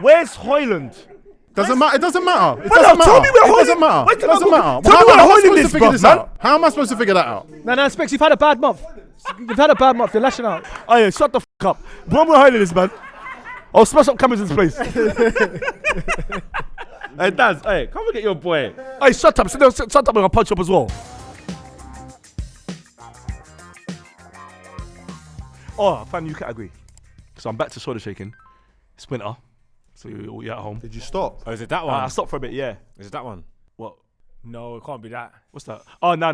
Where's Hojlund? Doesn't matter. It doesn't matter. It Brother, doesn't tell me matter. where It doesn't Hojlund- matter. Wait, It doesn't matter. tell me where How am I Hojlund supposed is, to figure bruv, this man. out? How am I supposed to figure that out? No, Specs, you've had a bad month. You've had a bad month. You're lashing out. Oh yeah, shut the f*** up. Bro, where Hojlund is, man. I'll smash up cameras in this place. Hey, Daz, hey, come and get your boy. Hey, shut up. Shut up and I'll punch you up as well. Oh, I found a new category. So I'm back to shoulder shaking. It's winter, so you're at home. Did you stop? Oh, is it that one? I stopped for a bit, yeah. Is it that one? What? No, it can't be that. What's that? Oh, no.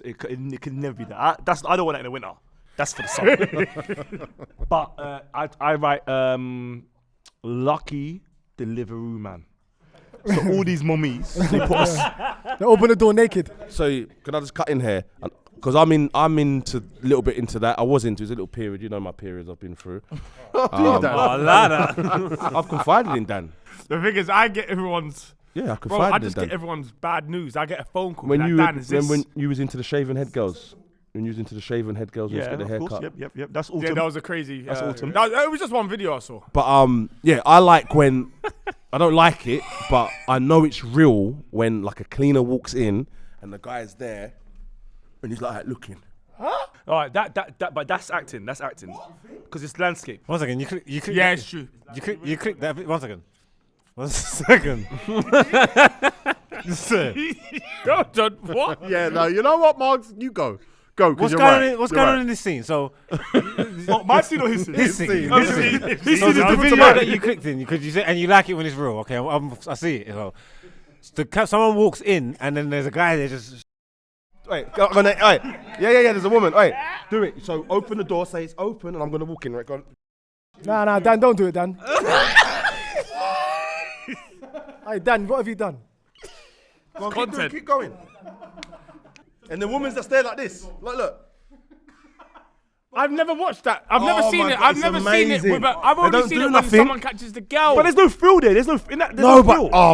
It can never be that. I don't want that in the winter. That's for the summer. But I write lucky Deliveroo man. So all these mummies, they put us. They open the door naked. So can I just cut in here? Because I'm into a little bit into that. I was into it. It was a little period. You know my periods I've been through. I've confided in Dan. The thing is, I get everyone's. Yeah, I Bro, confided I in just Dan. get everyone's bad news. I get a phone call. When like, you Dan, is this? when you was into the shaven head girls. When you was into the shaven head girls, Yeah, get the of haircut. course. Yep. That's autumn. Yeah, that was a crazy. That's autumn. It was just one video I saw. But yeah, I like when I don't like it, but I know it's real when like a cleaner walks in and the guy's there and he's like looking. All right, but that's acting. That's acting. Because it's landscape. 1 second. You click. Yeah, it's true. You click that. 1 second. 1 second. Yo, John, what? Yeah, no. You know what, Margs? You go. Go, because What's you're going right. on? What's You're going on right. in this scene? So, My scene or his scene? his scene. His His scene. scene. His So scene is the different to video mine. that you clicked in, because you say, and you like it when it's real. Okay, I see it. So, someone walks in, and then there's a guy there just. Wait, go on, yeah, there's a woman. Wait, do it. So open the door, say it's open, and I'm gonna walk in. Right, go on. Nah, Dan, don't do it, Dan. Hey, Dan, what have you done? Go on, Content. keep going. And the woman's just there like this. Look. I've never watched that. I've never Oh seen my it. God, I've it's never seen it. amazing. I've They only don't seen do it when nothing. someone catches the girl. But there's no thrill there. There's no thrill.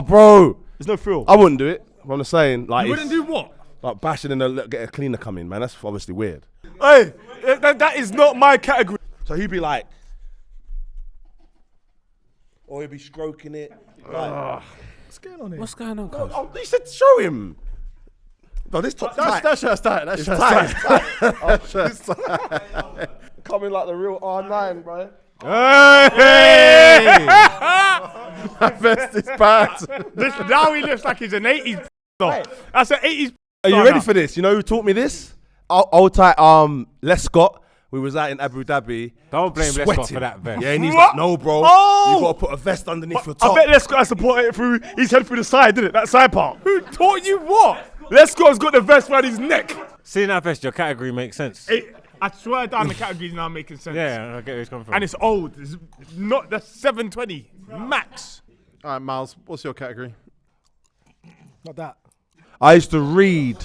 Bro, There's no thrill. I wouldn't do it. I'm just saying, like, You wouldn't do what? like bashing and get a cleaner come in, man. That's obviously weird. Hey, that is not my category. So he'd be like, or he'd be stroking it. Like, What's going on here? What's going on, cuz? oh, you said show him. No, this top's tight. That's just tight. That's It's just tight. tight. It's tight. Coming like the real R9, bro. Hey! My vest is bad. Now he looks like he's an 80s. That's an 80s. Are you ready for this? You know who taught me this? Old tight, Les Scott. We was out in Abu Dhabi. Don't blame Les Scott sweating. for that vest. Yeah, and he's What? like, no, bro. Oh! You gotta put a vest underneath your I top. bet Les Scott has to put it through his head through the side, didn't it? That side part. Who taught you what? Les Scott's got the vest around his neck. Seeing that vest, your category makes sense. I swear down the categories now making sense. Yeah, I get where it's coming from. And it's old. It's not the 720 max. All right, Miles, what's your category? Not that. I used to read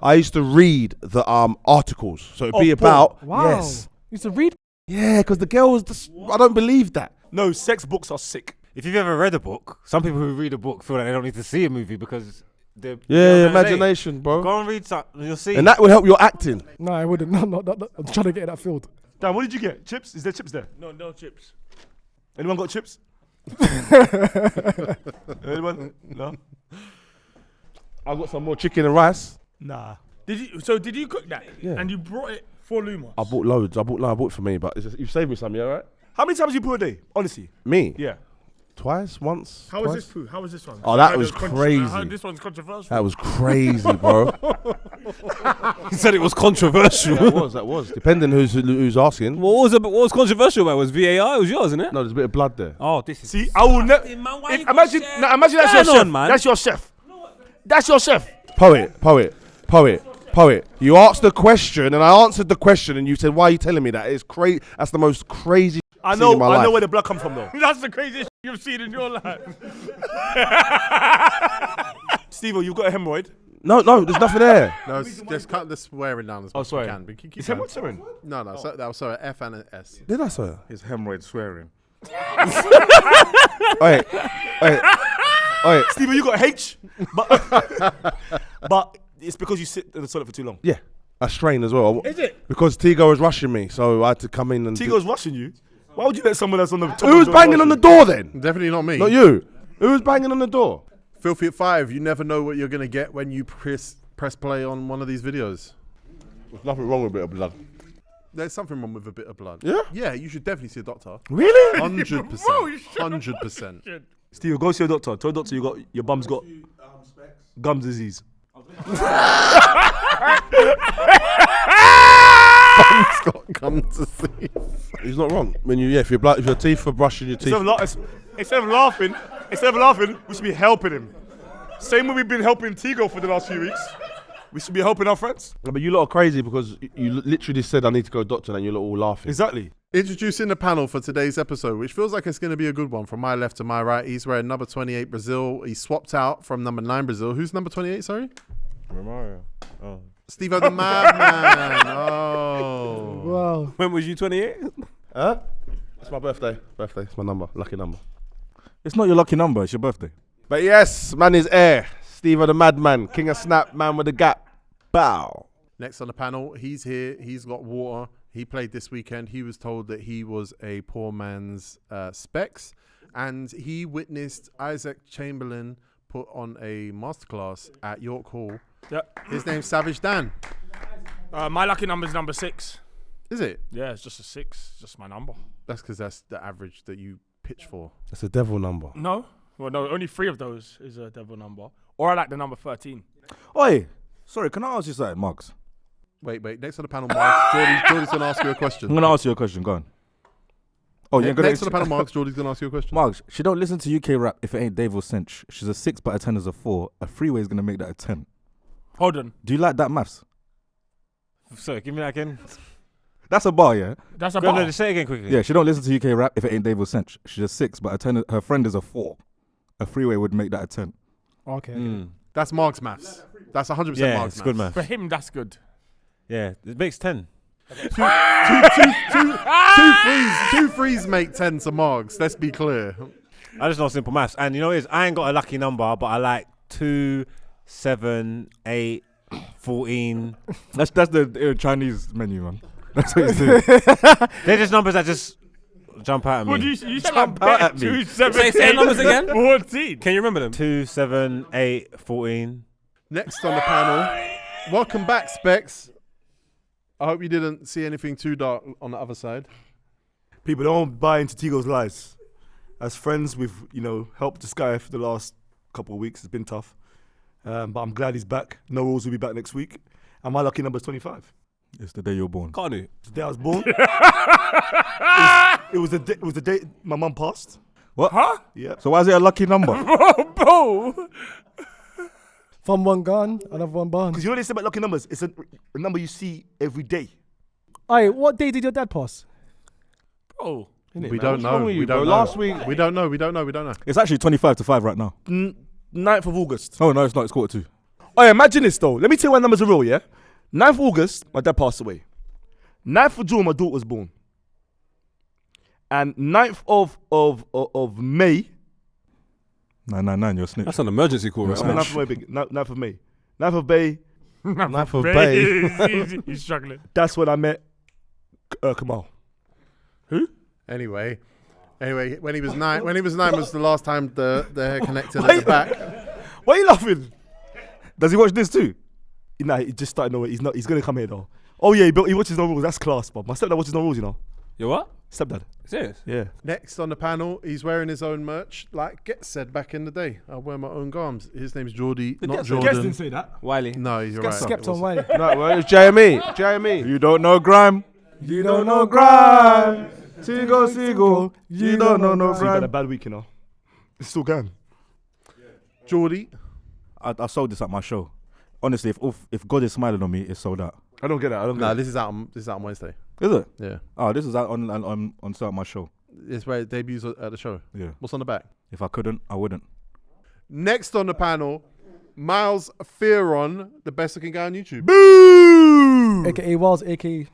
the articles. So it'd be about Wow. yes. You used to read. Yeah, because the girls just, I don't believe that. No, sex books are sick. If you've ever read a book, some people who read a book feel like they don't need to see a movie because they're Yeah, imagination, bro. Go and read something, you'll see. And that will help your acting. No, I wouldn't. No, I'm trying to get in that field. Dan, what did you get? Chips? Is there chips there? No chips. Anyone got chips? Anyone? No? I got some more chicken and rice. Nah. Did you cook that? Yeah. And you brought it for Luma? I bought loads. I bought it for me, but you've saved me some, yeah, right? How many times do you put a day? Honestly. Me? Yeah. Twice, once. How was twice. this poo? How was this one? Oh, that I heard was it I crazy. heard this one's controversial. That was crazy, bro. He said it was controversial. That was. Depending who's asking. What was controversial about it? Was VAR? It was yours, isn't it? No, there's a bit of blood there. Oh, this is. See, I will never. Imagine that's your Stand chef. on, man. That's your chef. That's your chef. Poet. You asked the question, and I answered the question, and you said, "Why are you telling me that?" It's crazy. That's the most crazy. I scene know. in my I know life. where the blood come from though. That's the craziest you've seen in your life. Steve, you've got a hemorrhoid. No, there's nothing there. No, just cut the swearing down as much as you can. But keep Is going. hemorrhoid swearing? No. So, that was sorry, F and an S. Did I say? His hemorrhoid swearing. Wait. Steve, you got H, but it's because you sit in the toilet for too long. Yeah, a strain as well. Is it? Because Tego was rushing me, so I had to come in and. Tigo's rushing you. Why would you let someone that's on the top Who's banging on the door then? Definitely not me. Not you. Who's banging on the door? Filthy at 5. You never know what you're gonna get when you press play on one of these videos. There's nothing wrong with a bit of blood. There's something wrong with a bit of blood. Yeah? Yeah, you should definitely see a doctor. Really? 100%. 100%. Steve, go see a doctor. Tell a doctor your bum's got gum disease. Come to see. He's not wrong. When if your teeth are brushing your teeth. Instead of laughing, we should be helping him. Same way we've been helping Tego for the last few weeks. We should be helping our friends. Yeah, but you lot are crazy because you literally said I need to go doctor and you lot all laughing. Exactly. Introducing the panel for today's episode, which feels like it's going to be a good one. From my left to my right, he's wearing number 28 Brazil. He swapped out from number 9 Brazil. Who's number 28, sorry? Romario. Oh. STEVO the Madman. Oh. Wow. When was you 28? Huh? It's my birthday. It's my number. Lucky number. It's not your lucky number. It's your birthday. But yes, man is air. Steve the Madman, King of Snap, man with the gap. Bow. Next on the panel, he's here. He's got water. He played this weekend. He was told that he was a poor man's specs. And he witnessed Isaac Chamberlain put on a masterclass at York Hall. Yep. His name's Savage Dan. My lucky number is number 6. Is it? Yeah, it's just a 6. Just my number. That's because that's the average that you pitch for. That's a devil number. No. Well, no, only 3 of those is a devil number. Or I like the number 13. Oi, sorry, can I ask you something, Marks? Wait. Next on the panel, Marks. Jordy's going to ask you a question. I'm going to ask you a question, go on. Oh, you're going Next on the panel, Marks, Jordy's going to ask you a question. Marks, she don't listen to UK rap if it ain't Dave or Cinch. She's a 6, but a 10 is a 4. A freeway is going to make that a 10. Hold on. Do you like that maths? Sorry, give me that again. That's a bar, yeah? That's a Go bar. on, say it again quickly. Yeah, she don't listen to UK rap if it ain't Dave or Cinch. She's a 6, but a 10, her friend is a 4. A freeway would make that a 10. Okay. That's Marks maths. That's 100% Yeah, Marks it's good maths. math. For him, that's good. Yeah, it makes 10. Two threes make 10 to Marks. Let's be clear. I just know simple maths. And you know what it is? I ain't got a lucky number, but I like 2, 7, 8, 14. That's the Chinese menu, man. That's what he's doing. They're just numbers that just jump out at me. What you said Jump like out at me. 2, 7, Say 8, numbers again. 14. Can you remember them? 2, 7, 8, 14. Next on the panel, welcome back, Specs. I hope you didn't see anything too dark on the other side. People don't buy into Tego's lies. As friends, we've helped this guy for the last couple of weeks. It's been tough, but I'm glad he's back. No Rules will be back next week, and my lucky number is 25. It's the day you're born. Can't you? It's the day I was born. it was the day my mum passed. What? Huh? Yeah. So why is it a lucky number? Bro. From one gun, another one barn. Because you know what they say about lucky numbers? It's a number you see every day. Aye, what day did your dad pass? Bro. We don't know. We don't know. Last week. We don't know. It's actually 25 to 5 right now. 9th of August. Oh, no, it's not. It's 1:45. Oh, yeah, imagine this though. Let me tell you why numbers are real, yeah? 9th of August, my dad passed away. 9th of June, my daughter was born. And 9th of May. 999, you're a snitch. That's an emergency call, right? 9th of May, 9th of May. 9th of May. 9th of Bay. He's struggling. That's when I met Kamal. Anyway, when he was 9 was the last time the hair connected at the back. Why are you laughing? Does he watch this too? Nah, he just started knowing. He's gonna come here though. Oh yeah, he watches No Rules. That's class, Bob. My stepdad watches No Rules, You what? Stepdad. Serious? Yeah. Next on the panel, he's wearing his own merch, like Get said back in the day. I wear my own garms. His name's Jordy, not Jordan. say that. Wiley. No, you're right. Skept on Wiley. No, well, it's JME. You don't know grime. You don't know grime. Seagull. You don't know no So you had a grime. bad week, It's still going. Jordy, I sold this at my show. Honestly, if God is smiling on me, it's sold out. I don't get that. I don't get no, it. this is out on Wednesday. Is it? Yeah, Oh, this is out on sale at my show. it's where it debuts at the show. Yeah. What's on the back? If I couldn't, I wouldn't. Next on the panel, Miles Fearon, the best looking guy on YouTube. AKA Walls, AKA.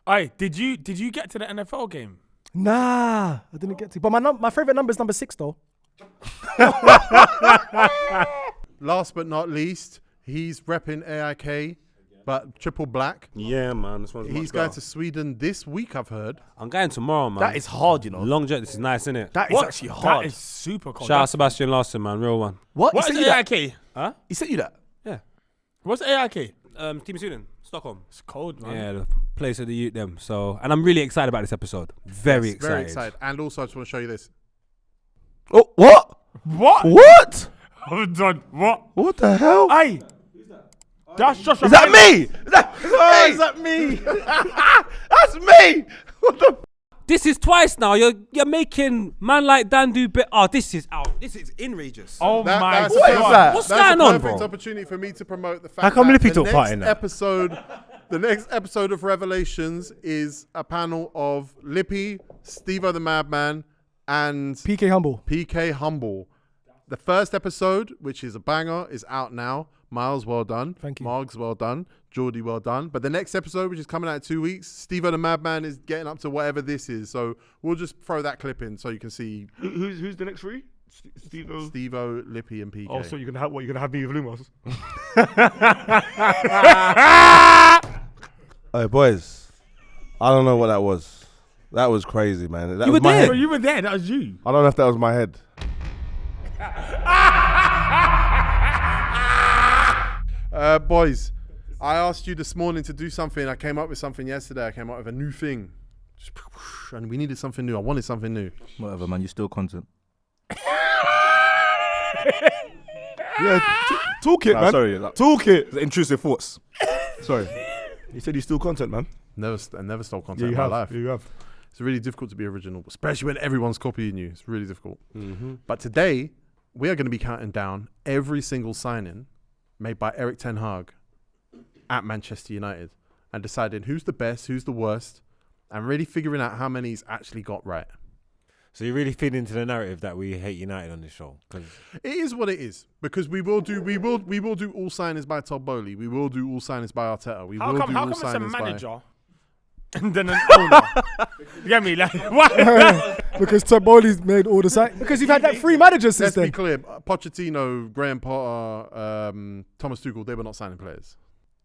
Aye, did you get to the NFL game? Nah, I didn't get to. But my favorite number is number 6 though. Last but not least, he's repping AIK. but triple black. Yeah, man. This one's He's much going better. to Sweden this week, I've heard. I'm going tomorrow, man. That is hard, you know. long jet. This is nice, isn't it? That is actually hard. That is super cold. Shout out Sebastian Larson, man. Real one. What? What He is sent you that? AIK? Huh? He sent you that? Yeah. What's AIK? Team Sweden, Stockholm. It's cold, man. Yeah, the place of the youth them. So, and I'm really excited about this episode. Very Yes, excited. Very excited. And also, I just want to show you this. Oh, what? What? What? Hold on. What? What the hell? Aye. That's Joshua. Is that me? Is that me? That's me. What the? This is twice now. You're making man like Dan do bit. Oh, this is out. This is enrageous. Oh my That's What is God. that? What's That's going a on, perfect bro? opportunity for me to promote the fact How come that Lippy the took part in that? the next episode of Revelations is a panel of Lippy, STEVO the Madman, and PK Humble. PK Humble. The first episode, which is a banger, is out now. Miles, well done. Thank you. Margs, well done. Jordy, well done. But the next episode, which is coming out in 2 weeks, STEVO the Madman is getting up to whatever this is. So we'll just throw that clip in so you can see Who's the next three? Steve-O. STEVO, Lippy, and PK. Oh, so you're gonna have what? You're gonna have me with Lumos? Hey, boys. I don't know what that was. That was crazy, man. That You was were my there. head. Bro, you were there. That was you. I don't know if that was my head. Boys, I asked you this morning to do something. I came up with something yesterday. I came up with a new thing. And we needed something new. I wanted something new. Whatever, man. You still content. Yeah, talk it, man. Sorry. Like, Talk it. intrusive thoughts. Sorry. He said he's still content, man. I never stole content Yeah, you in my have. life. You have. It's really difficult to be original, especially when everyone's copying you. It's really difficult. But today, we are going to be counting down every single signing made by ERIK ten Hag at Manchester United and deciding who's the best, who's the worst, and really figuring out how many he's actually got right. So you really feed into the narrative that we hate United on this show? 'Cause It is what it is because we will do all signings by Todd Bowley. We will do all signings by Arteta. We How will come do all it's a signings by manager and then an owner? You get me? Like, what? Because Todd Bowley's made all the sign. Because you've had that three managers since Let's be then. clear. Pochettino, Graham Potter, Thomas Tuchel, they were not signing players.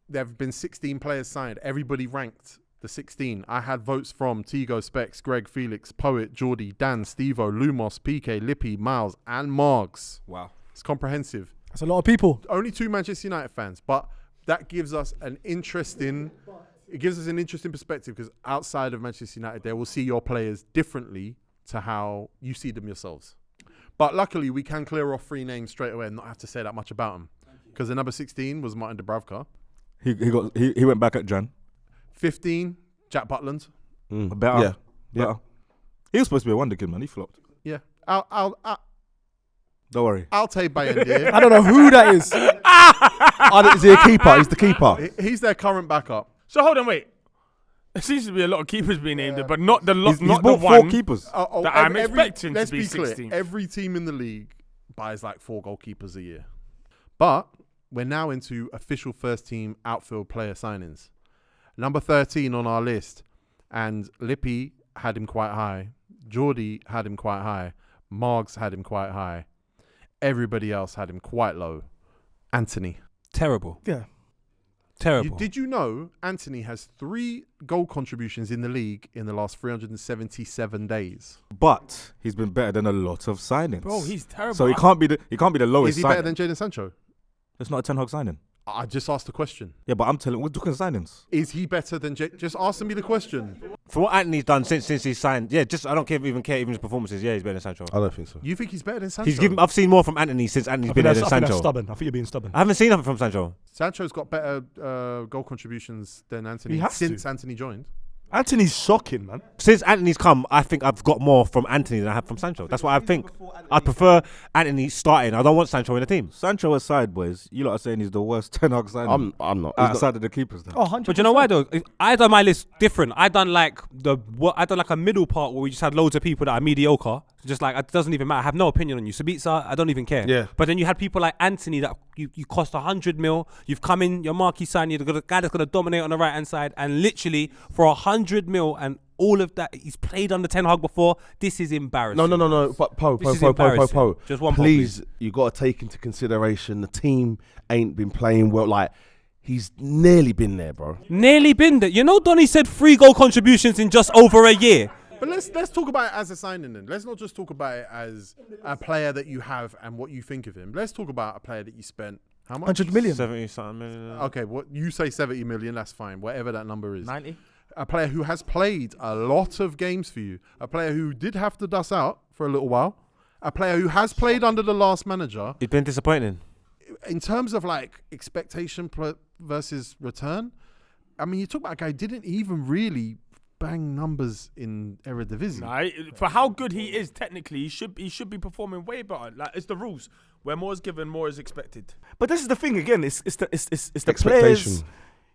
There have been 16 players signed. Everybody ranked the 16. I had votes from Tego, Specs, Greg, Felix, Poet, Jordy, Dan, Stevo, Lumos, PK, Lippy, Miles, and Margs. Wow. It's comprehensive. That's a lot of people. Only 2 Manchester United fans, but that gives us an interesting perspective because outside of Manchester United, they will see your players differently to how you see them yourselves. But luckily, we can clear off 3 names straight away and not have to say that much about them. Because the number 16 was Martin Dubravka. He went back at Jan. 15, Jack Butland. Better. Yeah. He was supposed to be a wonder kid, man. He flopped. Yeah. Don't worry. Altay Bayendir. I don't know who that is. Is he a keeper? He's the keeper. He's their current backup. So hold on, wait. There seems to be a lot of keepers being named, but not the He's not the bought 4 one. keepers. That I'm expecting let's to be clear. 16th. Every team in the league buys like 4 goalkeepers a year. But we're now into official first team outfield player signings. Number 13 on our list. And Lippy had him quite high. Jordy had him quite high. Margs had him quite high. Everybody else had him quite low. Antony. Terrible. Yeah. Terrible. Did you know Antony has 3 goal contributions in the league in the last 377 days? But he's been better than a lot of signings. Bro, he's terrible. So he can't be the lowest Is he signing. better than Jadon Sancho? It's not a Ten Hag signing. I just asked the question. Yeah, but I'm telling we're talking signings. Is he better than just answer me the question? for what Antony's done since he signed, I don't even care even his performances. Yeah, he's better than Sancho. I don't think so. You think he's better than Sancho? I've seen more from Antony since Antony's been there than I think that's Sancho. stubborn. I think you're being stubborn. I haven't seen nothing from Sancho. Sancho's got better goal contributions than Antony He has since to. Antony joined. Anthony's shocking, man. Since Antony's come, I think I've got more from Antony than I have from Sancho. That's what I think. I prefer Antony starting. I don't want Sancho in the team. Sancho aside, boys, you lot are saying he's the worst Ten Hag signing. I'm not. He's not. Outside of the keepers now. Oh, 100%. But you know why though? I done my list different. I done like a middle part where we just had loads of people that are mediocre. Just like it doesn't even matter. I have no opinion on you. Sabitzer, I don't even care. Yeah. But then you had people like Antony that you cost 100 mil. You've come in, your marquee sign. You're the guy that's gonna dominate on the right hand side, and literally for 100 mil and all of that, he's played under Ten Hag before. This is embarrassing. No. But This is embarrassing. Just one Please, you got to take into consideration the team ain't been playing well. Like He's nearly been there, bro. Nearly been there. You know, Donny said 3 goal contributions in just over a year. But let's talk about it as a signing then. Let's not just talk about it as a player that you have and what you think of him. Let's talk about a player that you spent how much? 100 million. 70 something million. Okay, what you say 70 million, that's fine. Whatever that number is. 90. A player who has played a lot of games for you. A player who did have to dust out for a little while. A player who has played under the last manager. He's been disappointing. In terms of like expectation versus return, I mean, you talk about a guy who didn't even really bang numbers in Eredivisie. Nah, for how good he is technically, he should be performing way better. Like, it's the rules. Where more is given, more is expected. But this is the thing again. It's the Expectation. players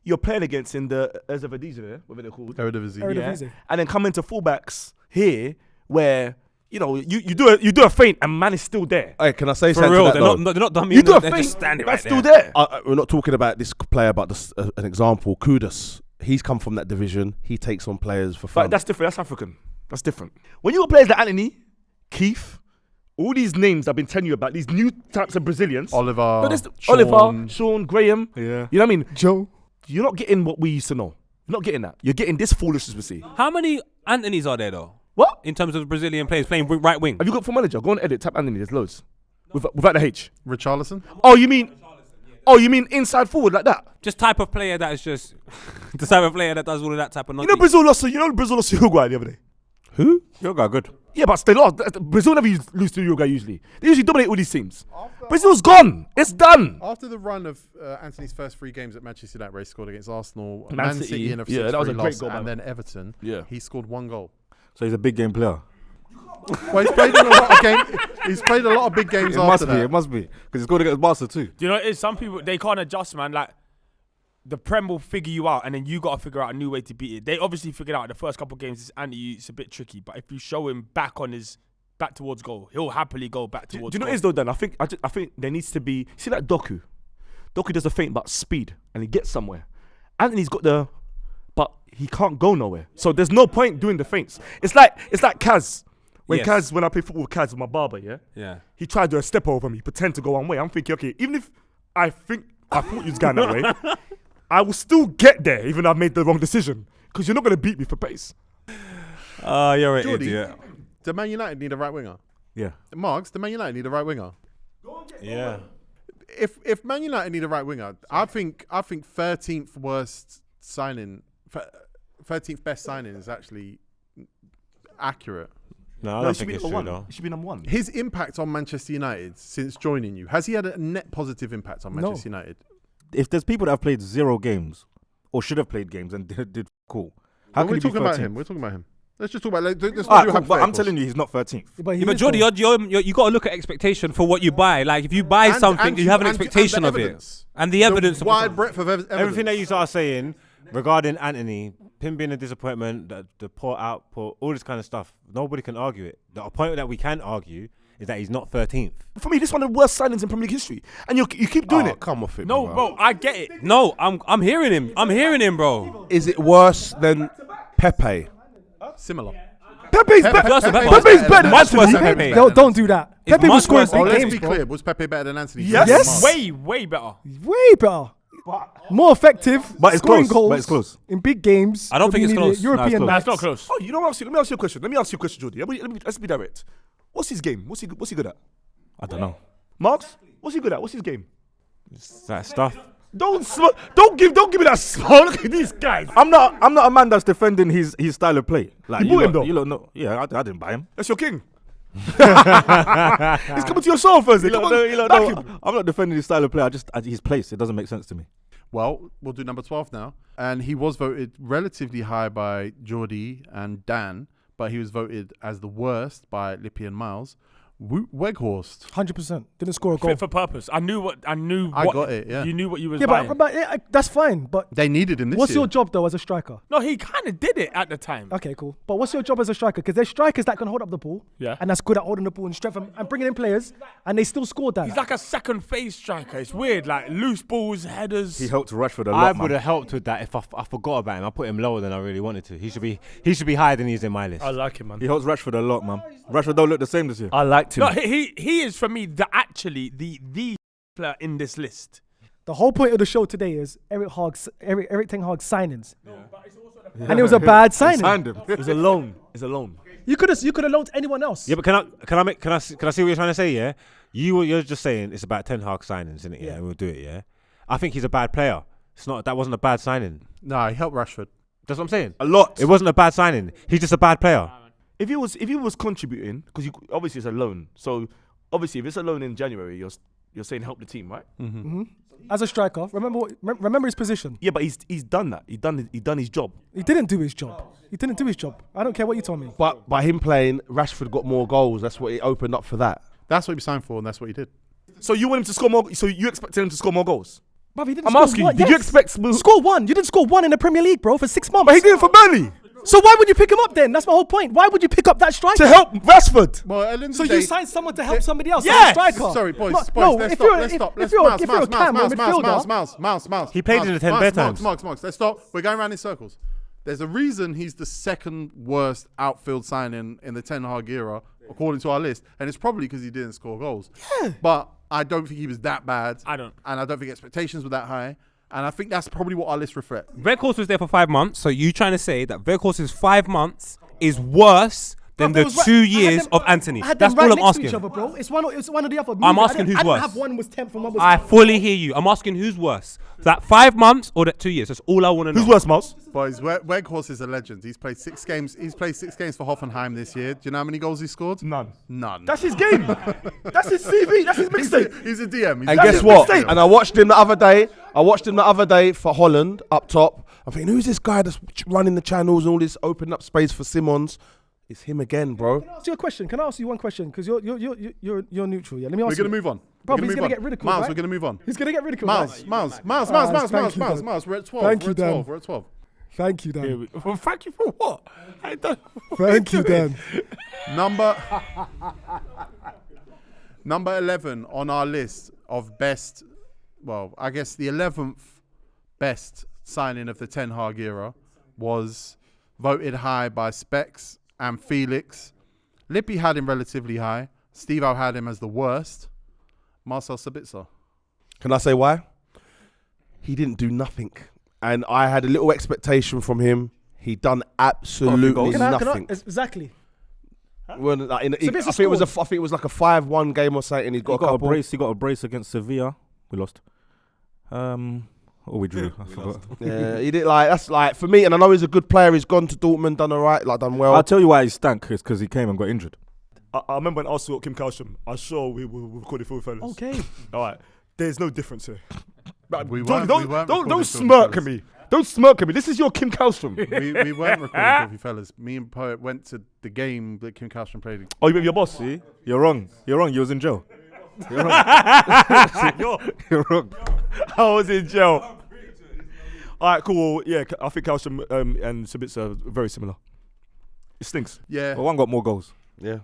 you're playing against in the Eredivisie, whatever they're called. Eredivisie. Eredivisie. And then coming to fullbacks here, where you do a feint and man is still there. Hey, can I say For something real, to that, they're though? not dummy. You do a They're feint, just standing that's right still there. there. We're not talking about this player, but an example. Kudus. He's come from that division. He takes on players for fun. But that's different. That's African. That's different. When you got players like Antony, Keith, all these names I've been telling you about, these new types of Brazilians. Oliver, Sean, Graham. Yeah. You know what I mean? Joe. You're not getting what we used to know. You're not getting that. You're getting this foolishness we see. How many Antonys are there though? What? In terms of Brazilian players playing right wing? Have you got for manager? Go on edit, type Antony, there's loads. Without the H. Richarlison. Oh, you mean inside forward like that? Just type of player that is just the type of player that does all of that type of You nonsense. know Brazil lost to Uruguay the other day. Who? Yoga, good. Yeah, but they lost. Brazil never lose to Uruguay usually. They usually dominate all these teams. Brazil's gone. It's done. After the run of Antony's first 3 games at Manchester United, where he scored against Arsenal, Man Man City. City in a 6-3 Yeah, that was a great loss, goal, and man. then Everton, Yeah. he scored 1 goal. So he's a big game player. Well, he's played in a lot of games. He's played a lot of big games It after must be. that. It must be because he scored against Barca too. Do you know what it is? Some people, they can't adjust, man. Like, the Prem will figure you out, and then you got to figure out a new way to beat it. They obviously figured out the first couple of games, it's a bit tricky. But if you show him back towards goal, he'll happily go back Do towards you know goal. what it is though, Dan? I think there needs to be. See that Doku? Doku does a feint but speed, and he gets somewhere. Anthony's got but he can't go nowhere. So there's no point doing the feints. It's like Kaz. When I play football with Kaz with my barber, Yeah. he tried to do a step over me, pretend to go one way. I'm thinking, okay, even if I thought you was going that way, I will still get there, even though I made the wrong decision. Because you're not going to beat me for pace. You're an Jordy, idiot. do Man United need a right winger? Yeah. Margs, do Man United need a right winger? Yeah. If Man United need a right winger, I think 13th worst signing, 13th best signing is actually accurate. No, I No, don't it should think be it's number true one. though. It should be number one. His impact on Manchester United since joining you, has he had a net positive impact on Manchester United? If there's people that have played 0 games or should have played games and did cool, how We're can he be talking about 13th? him. We're talking about him. Let's just talk about. Let's not Alright, do cool, but hypotheticals. I'm telling you, he's not 13th. But, Yeah, but Jordy, you got to look at expectation for what you buy. Like, if you buy And- something, and you have an and expectation the of it. evidence. And the evidence. The of wide breadth of evidence. Everything that you are saying regarding Antony, him being a disappointment, the poor output, all this kind of stuff, nobody can argue it. The point that we can argue is that he's not 13th. For me, this is one of the worst signings in Premier League history. And you keep doing it. Come off it, No, bro, I get it. No, I'm hearing him. I'm hearing him, bro. Is it worse than Pepe? Similar. Pepe's better. Worse than Pepe. Pepe's better than Much worse than Antony. Pepe. Don't do that. It's Pepe much was scoring worse big than- Let's games, be bro. clear. Was Pepe better than Antony? Yes. Way better. Way better. More effective. But it's scoring close, goals but it's close. in big games. I don't think it's when you need close. it. European No, That's nights. not close. Oh, you know what? Let me ask you a question. Let me ask you a question, Jordy. Let's be direct. What's his game? What's he good at? I don't know. Marks? What's he good at? What's his game? That stuff. Don't give me that smile. Look at these guys. I'm not a man that's defending his style of play. Like You bought him, though? You don't know. Yeah, I didn't buy him. That's your king. He's coming to your show Thursday. Come on, back him. I'm not defending his style of play. His place. It doesn't make sense to me. Well, we'll do number 12 now. And he was voted relatively high by Jordy and Dan, but he was voted as the worst by Lippy and Miles. Weghorst. 100%. Didn't score a goal. Fit for purpose. I got it, yeah. You knew what you was Yeah, buying. but that's fine. But They needed him this what's year. your job though as a striker? No, he kind of did it at the time. Okay, cool. But what's your job as a striker? Because there's strikers that can hold up the ball, Yeah. and that's good at holding the ball and strength and bringing in players, and they still scored that. He's like a second phase striker. It's weird, like loose balls, headers. He helped Rashford a I lot, would man. have helped with that if I forgot about him. I put him lower than I really wanted to. He should be higher than he is in my list. I like him, man. He helps Rashford a lot, man. Rashford don't look the same this year. I liked him. No, he is for me the player in this list. The whole point of the show today is Erik Ten Hag signings. And it was a bad signing. Signed him. It's a loan. It's a loan. You could have loaned anyone else. Yeah, but can I see what you're trying to say? Yeah, you're just saying it's about Ten Hag signings, isn't it? Yeah, and we'll do it. Yeah, I think he's a bad player. That wasn't a bad signing. No, he helped Rashford. That's what I'm saying. A lot. It wasn't a bad signing. He's just a bad player. If he was contributing, because obviously it's a loan. So obviously, if it's a loan in January, you're saying help the team, right? As a striker, remember his position. Yeah, but he's done that. He done his job. He didn't do his job. I don't care what you told me. But by him playing, Rashford got more goals. That's what it opened up for that. That's what he signed for, and that's what he did. So you want him to score more? So you expected him to score more goals? Bruv, he didn't I'm score asking you. one. Did you expect score one? You didn't score one in the Premier League, bro, for 6 months. But he did it for Burnley So why would you pick him up then? That's my whole point. Why would you pick up that striker? to help Rashford. Well, at the end of So the you day- signed someone to help somebody else. Yes! As a striker. Sorry, boys. No, Let's if stop. you're- Let's stop. if you're a cam or a midfielder- Mouse. He played in the 10 bare times. Marks. Let's stop. We're going around in circles. There's a reason he's the second worst outfield signing in the Ten Hag era, according to our list, and it's probably because he didn't score goals. Yeah. But I don't think he was that bad. I don't. And I don't think expectations were that high. And I think that's probably what our list reflects. Weghorst was there for 5 months, so you trying to say that Weghorst's 5 months is worse than the 2 years of Antony? That's all I'm asking. Bro. It's one or the other. I'm asking who's I didn't worse. have one was 10th and one was I 10th. fully hear you. I'm asking who's worse. That 5 months or that 2 years? That's all I want to know. Who's worse, Miles? Boys, Weghorst is a legend. He's played 6 games. He's played 6 games for Hoffenheim this year. Do you know how many goals he scored? None. That's his game. That's his CV. That's his mixtape. He's a DM. And guess what? And I watched him the other day. For Hojlund up top. I'm thinking, who's this guy that's running the channels and all this, opening up space for Simmons? It's him again, bro. Can I ask you a question? Can I ask you one question? Because you're neutral. Yeah. Let me ask We're you. going to move on. Bro, We're he's gonna going to move get ridiculed. on. Miles, right? we're going to move on. He's going to get ridiculed. Miles. We're at 12. Thank you, Dan. We're at 12. Thank you, Dan. Well, thank you for what? I don't. Thank you, Dan. Number 11 on our list of best, well, I guess the 11th best signing of the Ten Hag era was voted high by Specs and Felix. Lippy had him relatively high. STEVO had him as the worst. Marcel Sabitzer. Can I say why? He didn't do nothing. And I had a little expectation from him. He done absolutely nothing. Exactly. Well, like I think Sabitzer it was like a 5-1 game or something. He got a couple. He got a brace against Sevilla. We lost. We drew. I forgot. Yeah, he did that's for me. And I know he's a good player. He's gone to Dortmund, done alright, done well. I'll tell you why he stank. It's because he came and got injured. I remember when Arsenal got Kim Kallstrom. I'm sure we recorded FILTHYFELLAS. Okay. All right. There's no difference here. Don't smirk at me. Don't smirk at me. This is your Kim Kallstrom. we weren't recording Filthy Fellas. Me and Poet went to the game that Kim Kallstrom played in. Oh, you with your boss? See? You're wrong. You was in jail. You're wrong. You're wrong. I was in jail. All right, cool. Yeah, I think Kallstrom and Sabitzer are very similar. It stinks. Yeah. Well, one got more goals. Yeah.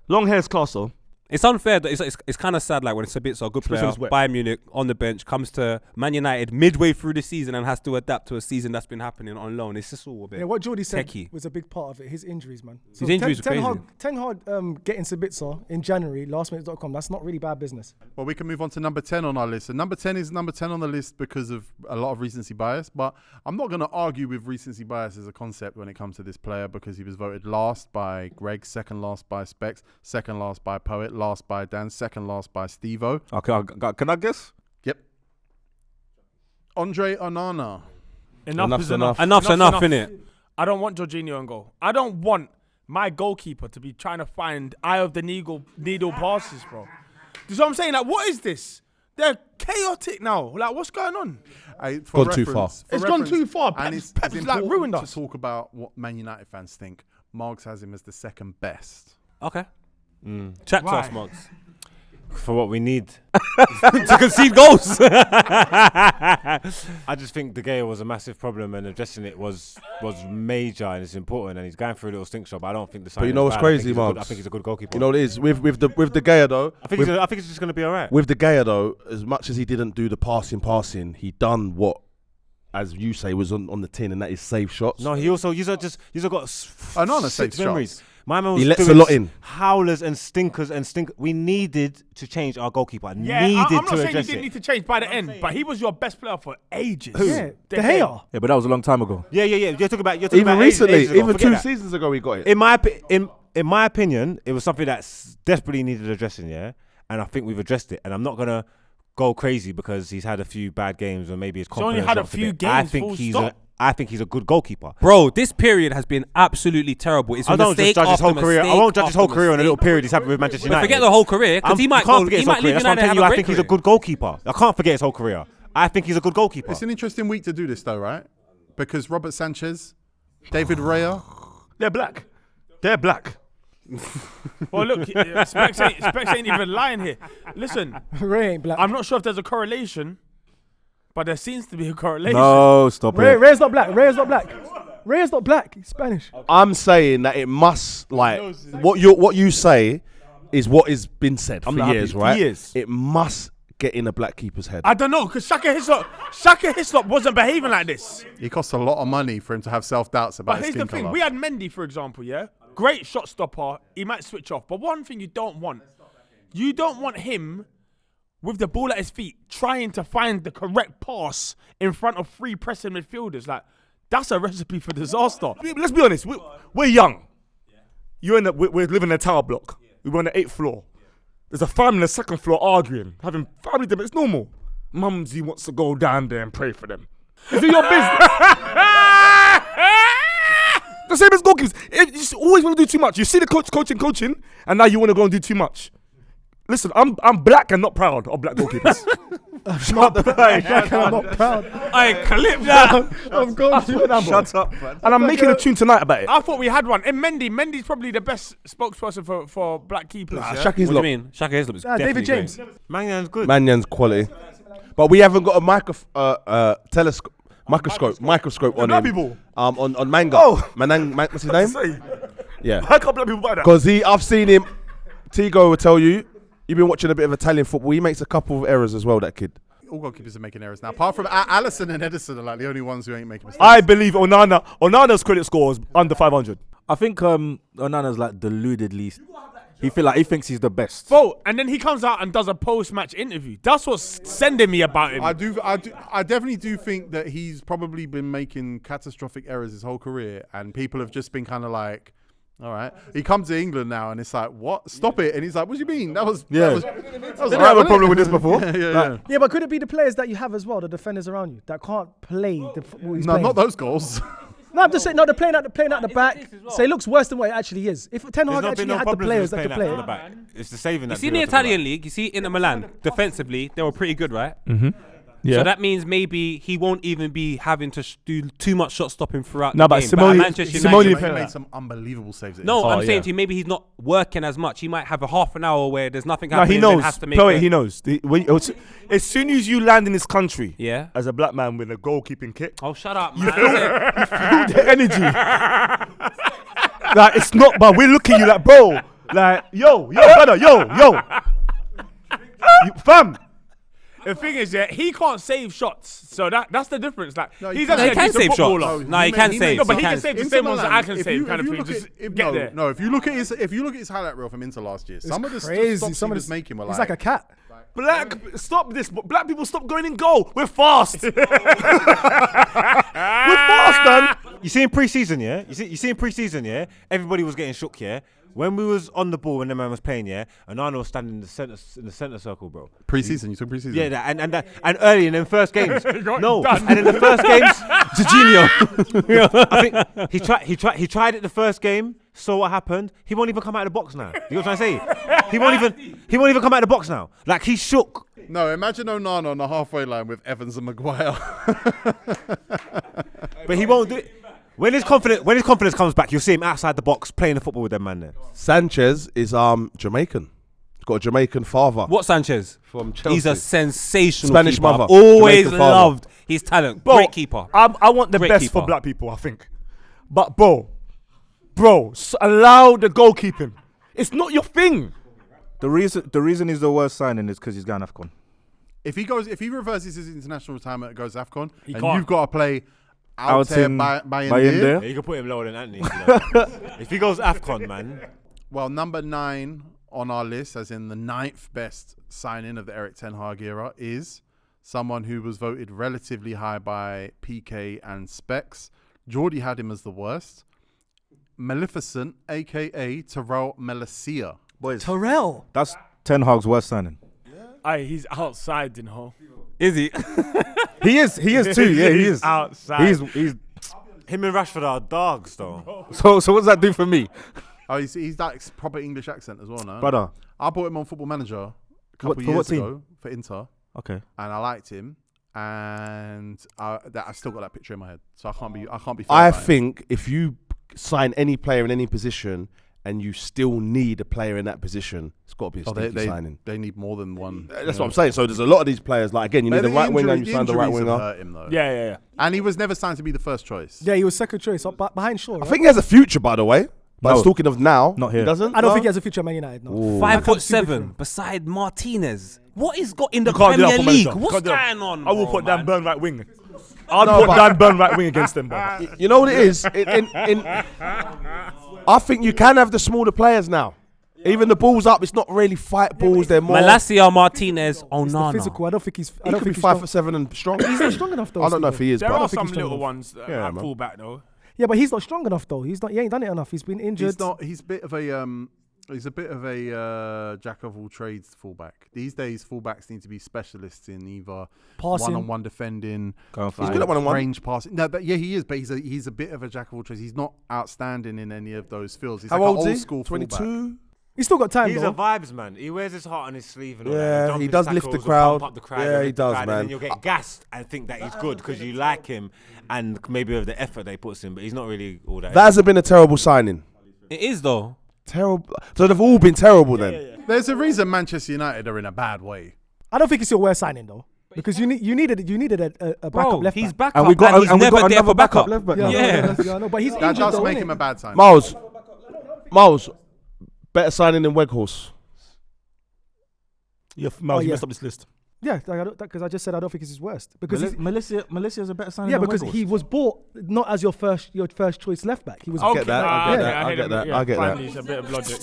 Long hair's class, though. It's unfair that it's kind of sad like when Sabitzer, a good player, when it's wet. Bayern Munich on the bench, comes to Man United midway through the season and has to adapt to a season that's been happening on loan. It's just all a bit. Yeah, what Jordy said techie. was a big part of it. His injuries, man. His injuries are crazy. Ten Hag getting Sabitzer in January, lastminute.com. That's not really bad business. Well, we can move on to number 10 on our list. And number 10 is number 10 on the list because of a lot of recency bias. But I'm not going to argue with recency bias as a concept when it comes to this player because he was voted last by Greg, second last by Specs, second last by Poet, last by Dan, second last by STEVO. Okay, can I guess? Yep. Andre Onana. Enough is enough. Enough's enough, innit? I don't want Jorginho in goal. I don't want my goalkeeper to be trying to find eye of the needle passes, bro. You see what I'm saying? Like, what is this? They're chaotic now. Like, what's going on? Gone too far. It's gone too far. And Pep's it's like important ruined to us. talk about what Man United fans think. Margs has him as the second best. Okay. Chat to us, Marks. For what we need. To concede goals. I just think De Gea was a massive problem and addressing it was major and it's important and he's going through a little stink job. I don't think the signing. But you know what's crazy, Marks? I think he's a good goalkeeper. You know what it is with De Gea though. I think it's just going to be alright. With De Gea though, as much as he didn't do the passing, he done what, as you say, was on the tin, and that is save shots. No, he also got Onana saved memories. shots. My man was He lets doing a lot in. howlers and stinkers and We needed to change our goalkeeper. Yeah, needed I'm to not saying you address didn't it. need to change by the end, but he was your best player for ages. Yeah, De Gea. Yeah, but that was a long time ago. Yeah. You're talking about Even recently, ages ago. even Forget 2 that. seasons ago, he got it. In my opinion, it was something that desperately needed addressing. Yeah, and I think we've addressed it. And I'm not gonna go crazy because he's had a few bad games or maybe his He's only confidence. had a dropped few bit. games, I think he's a good goalkeeper. Bro, this period has been absolutely terrible. It's I don't just mistake judge his after whole career. I mistake won't judge his whole after career on a little mistake. period he's having with Manchester But United. forget the whole career because he might can't go. forget He his whole might career. leave That's what I'm United telling and you. have I a think great he's a career. good goalkeeper. I can't forget his whole career. I think he's a good goalkeeper. It's an interesting week to do this, though, right? Because Robert Sanchez, David Raya. They're black. They're black. Well, look, Specs ain't even lying here. Listen, Ray ain't black. I'm not sure if there's a correlation, but there seems to be a correlation. No, stop it. Ray's not black. Ray's not black. Ray's not black. He's Spanish. I'm saying that it must, like, what you say is what has been said for not happy. years, For right? years. It must get in a black keeper's head. I don't know, because Shaka Hislop wasn't behaving like this. He cost a lot of money for him to have self-doubts about But his here's the skin thing, colour. we had Mendy, for example, yeah? Great shot stopper, he might switch off. But one thing you don't want him with the ball at his feet trying to find the correct pass in front of 3 pressing midfielders. Like, that's a recipe for disaster. Let's be honest. We're young. We're living in a tower block. We're on the 8th floor. There's a family on the 2nd floor arguing, having family debates. It's normal. Mumsy wants to go down there and pray for them. Is it your business? The same as goalkeepers. You just always want to do too much. You see the coach coaching, and now you want to go and do too much. Listen, I'm black and not proud of black goalkeepers. Shut the fuck I'm not proud. I clip that. I'm going to. Shut up, man. And I'm making a tune tonight about it. I thought we had one. And Mendy's probably the best spokesperson for black keepers. yeah? Shaki's What do you lot. mean? Shaka Hislop is definitely David James. great. Mangan's good. Manyan's quality. But we haven't got a microscope on black him. people. On Manga. Oh. What's his name? Say, Yeah. why can't black people buy that? Because I've seen him. Tego will tell you. You've been watching a bit of Italian football. He makes a couple of errors as well. That kid. All goalkeepers are making errors now. Apart from Alisson and Edison are like the only ones who ain't making mistakes. I believe Onana's credit score is under 500. I think Onana's like deludedly. He thinks he's the best. Bro, and then he comes out and does a post-match interview. That's what's sending me about him. I definitely do think that he's probably been making catastrophic errors his whole career, and people have just been kind of like, all right. He comes to England now, and it's like, what? Stop it! And he's like, what do you mean? That was Yeah. that was Didn't all have right, a wasn't problem it? with this before. Yeah. Yeah, but could it be the players that you have as well, the defenders around you, that can't play the football he's No, playing? not those goals. No, I'm just saying, no, they're playing out the back. So it looks worse than what it actually is. If Ten Hag actually had the players that could play it. It's the saving You that. see in the Italian league, you see Inter Milan, defensively, they were pretty good, right? Yeah. So that means maybe he won't even be having to do too much shot stopping throughout No, the but game. Simone- at Manchester Simone- United, He Yeah. made some unbelievable saves. no, Oh, I'm saying yeah. to you, maybe he's not working as much. He might have a half an hour where there's nothing No, happening. he and then knows. has to make Poet, the- he knows. As soon as you land in this country, Yeah. as a black man with a goalkeeping kit, Oh, shut up, you man. feel the energy. Like, it's not, but we're looking at you like, bro, like, yo, brother, yo. Fam. The thing is, yeah, he can't save shots. So that's the difference. Like, No, he's he actually can a decent save shots. footballer. No, he can save. No, but he he can can. save the Inter same ones that I can Milan, save, kind of thing. Just get there. No, if you look at his highlight reel from Inter last year, some of the Crazy. stops Some he of was this, making were he's like a cat. Stop this. Black people stop going in goal. We're fast. We're fast, man. You see in pre-season, yeah. You see in pre-season, yeah. Everybody was getting shook, yeah. When we was on the ball when the man was playing, yeah, and Onana was standing in the center circle, bro. Pre-season, you took pre-season. Yeah, and early in the first games, no, done. and in the first games, Jorginho. I think he tried it the first game. Saw what happened. He won't even come out of the box now. You know what I'm trying to say? He won't even come out of the box now. Like, he's shook. No, imagine Onana on the halfway line with Evans and Maguire. But he won't do it. When his confidence comes back, you'll see him outside the box playing the football with them man there. Sanchez is Jamaican. He's got a Jamaican father What Sanchez? from Chelsea. He's a sensational Spanish keeper. mother. I've always Jamaican father. loved his talent. Bro, Great keeper. I want the Great best keeper. for black people, I think. But bro, allow the goalkeeping. It's not your thing. The reason he's the worst signing is because he's going AFCON. If he reverses his international retirement and goes AFCON, and can't. you've got to play out there in by Bayindir. Yeah, you can put him lower than Antony. You know. If he goes AFCON, man. Well, number 9 on our list, as in the 9th best signing of the Erik ten Hag era, is someone who was voted relatively high by PK and Specs. Jordy had him as the worst. Maleficent, a.k.a. Terrell Malacia. Boys, Terrell. that's Ten Hag's worst signing. Aye, he's outside, you know. Is he? He is too. Yeah, he is. Outside. He's. Him and Rashford are dogs, though. So what does that do for me, Oh, he's that proper English accent as well, no? brother? I bought him on Football Manager a couple What- of for what years team? ago for Inter, Okay. and I liked him, and I still got that picture in my head, so I can't be. Fair I about it. think if you sign any player in any position and you still need a player in that position, it's got to be a stinky signing. They need more than one. That's what I'm saying. So there's a lot of these players. Like again, you need But a right winger, and the you sign the right injuries have winger. hurt him, though. Yeah. And he was never signed to be the first choice. Yeah, he was second choice behind Shaw. I Right? think he has a future, by the way. But I was No. talking of now. Not here. He doesn't. I don't No? think he has a future at Man United. No. Ooh. 5'7" beside Martinez. What is got in the You can't do that Premier for League? Manager. What's Can't do that. going on? I will bro, put man? Dan Burn right wing. I'll No, put but- Dan Burn right wing against them, bro. You know what it is? I think you can have the smaller players now. Even the balls up, it's not really fight balls. They're more. Malacia, Martinez, It's the Onana. physical. I don't think he's. I He don't could be think 5'7" and strong. He's not strong enough though. I don't know if Steve. he is, There but I are don't think some he's strong little enough. ones that Yeah, at man. fullback, though. Yeah, but he's not strong enough though. He ain't done it enough. He's been injured. He's not. He's a bit of a He's a bit of a jack of all trades fullback. These days, fullbacks need to be specialists in either Passing. one-on-one defending, Going for He's good at one-on-one. range passing. No, but yeah, he is. But he's a bit of a jack of all trades. He's not outstanding in any of those fields. He's How like old an is old he? school fullback. 22. He's still got time He's though. a vibes man. He wears his heart on his sleeve and all Yeah, that. Jump he in does lift the tackles, crowd. pump up the crowd, Yeah, and he lift the does, crowd, man. And then you'll get gassed and think that he's good because you like him and maybe of the effort they puts in, but he's not really all that. That hasn't been a terrible signing. It is though. Terrible. So they've all been terrible then. There's a reason Manchester United are in a bad way. I don't think it's your worst signing though, because you needed a backup Bro, left he's back. back And we got he's and we never got there another for backup. left back. Yeah, now. no, yeah, no, but he's That injured does though, make innit? him a bad sign. Miles, better signing than Weghorst. Miles, you yeah. messed up this list. Yeah, because I just said I don't think it's his worst because he's, Malacia is a better signing. yeah, than because Weghorst. he was bought not as your first choice left back. He was Okay. get that, I get yeah. that, I get that, I get Finally, that. it's a bit of logic.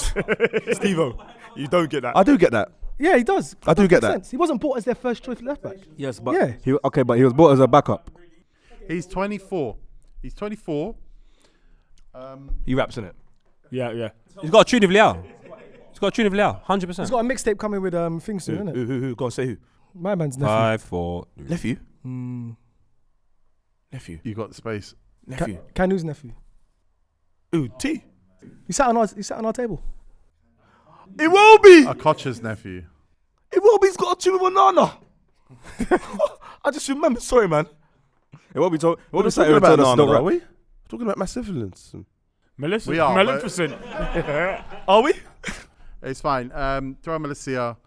Stevo, you don't get that. I do get that. Yeah, he does. I do That get makes that. sense. He wasn't bought as their first choice left back. Yes, but Yeah. but he was bought as a backup. He's 24. He's 24. He raps in it. Yeah. He's got a tune of Liao. He's got a tune of Liao. 100%. He's got a mixtape coming with things soon, isn't it? Who? Go on, say who. My man's nephew. 5, 4. Nephew. Nephew. You got the space. Nephew. Kanu's nephew. Ooh, T. He sat on our table. It will be. Akocha's nephew. It will be. He's got a tune with Onana. I just remember. Sorry, man. It won't be told. It won't be We're sat talking here and about told us Nana, don't are rap. we? We're talking about Massive. Melissa. We are, Maleficent. Are we? It's fine. Throw Malacia.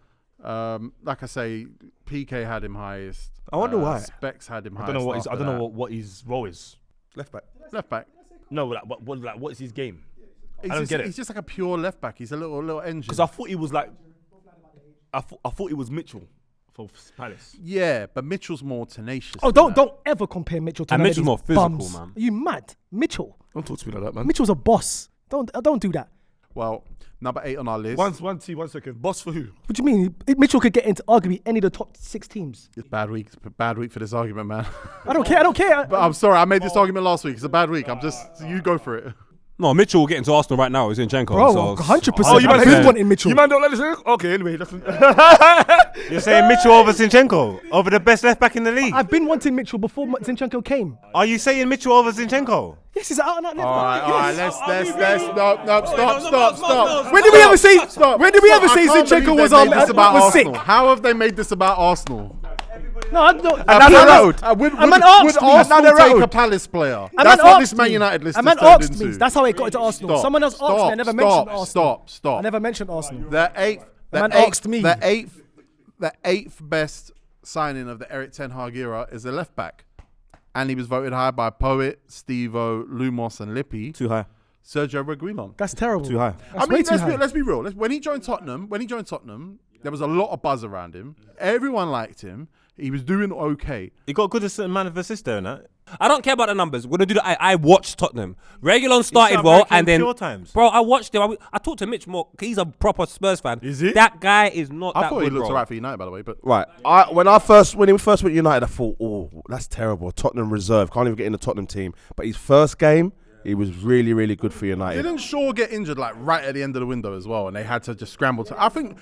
Like I say, PK had him highest. I wonder why. Specs had him I highest. don't know what his. I after don't know that. what his role is. Left back. Left back. No, like what is his game? He's don't just, get it. He's just like a pure left back. He's a little engine. Because I thought he was like. I thought he was Mitchell for Palace. Yeah, but Mitchell's more tenacious. Oh, than that. don't ever compare Mitchell to And none of Mitchell's these more physical, bums. man. Are you mad? Mitchell. Don't talk to me like that, man. Mitchell's a boss. Don't do that. Well, number 8 on our list. One second. Boss for who? What do you mean? Mitchell could get into arguably any of the top 6 teams. It's bad week for this argument, man. I don't care. But I'm sorry, I made this argument last week. It's a bad week. You go for it. No, Mitchell will get into Arsenal right now. He's in Zinchenko. Bro, so 100%. Oh, you I've man been hate wanting Mitchell. You man don't let this. Okay, anyway. You're saying Mitchell over Zinchenko? Over the best left back in the league? I've been wanting Mitchell before Zinchenko came. Are you saying Mitchell over Zinchenko? Yes, he's out and out left All back. right, Yes. let's stop. When did we ever say? Stop. When did we ever Stop. say I can't Zinchenko believe was they made this about was sick? Arsenal. How have they made this about Arsenal? No, I don't. Down the road. Would A man asked me. Arsenal Down the take road. a Palace player? A That's man what this asked Man me. United list A man has turned asked me. into. That's how it got into Arsenal. Someone else asked me. I never mentioned Arsenal. Stop. I never mentioned Arsenal. The man asked me. The eighth best signing of the Erik ten Hag era is a left back, and he was voted high by Poet, Stevo, Lumos, and Lippi. Too high. Sergio Reguilon. That's terrible. Too high. That's way too high. Let's be real. When he joined Tottenham, there was a lot of buzz around him. Everyone liked him. He was doing okay. He got good as a man of assist there, innit? I don't care about the numbers. We're gonna do that. I watched Tottenham. Reguilon started South well, American and then pure times. bro, I watched him. I talked to Mitch more. He's a proper Spurs fan. Is he? That guy is not I that thought good, he looked bro. alright for United, by the way. But Right. When he first went to United, I thought, oh, that's terrible. Tottenham reserve. Can't even get in the Tottenham team. But his first game, he was really, really good for United. didn't Shaw get injured like right at the end of the window as well, and they had to just scramble to? I think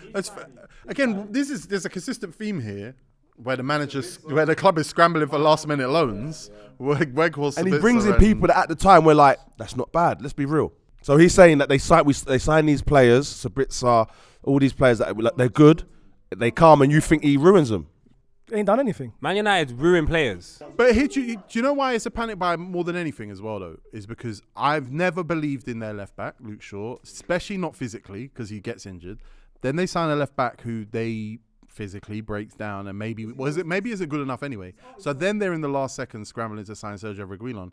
again, there's a consistent theme here where the club is scrambling for last minute loans. Weghorst, And he brings in people that at the time were like, that's not bad. Let's be real. So he's saying that they sign these players, Sabitzer, all these players that they're good, they come, and you think he ruins them. Ain't done anything. Man United ruin players. But do you know why it's a panic buy more than anything as well, though? Is because I've never believed in their left back, Luke Shaw, especially not physically because he gets injured. Then they sign a left back who they physically breaks down and maybe isn't good enough anyway. So then they're in the last second scrambling to sign Sergio Reguilon.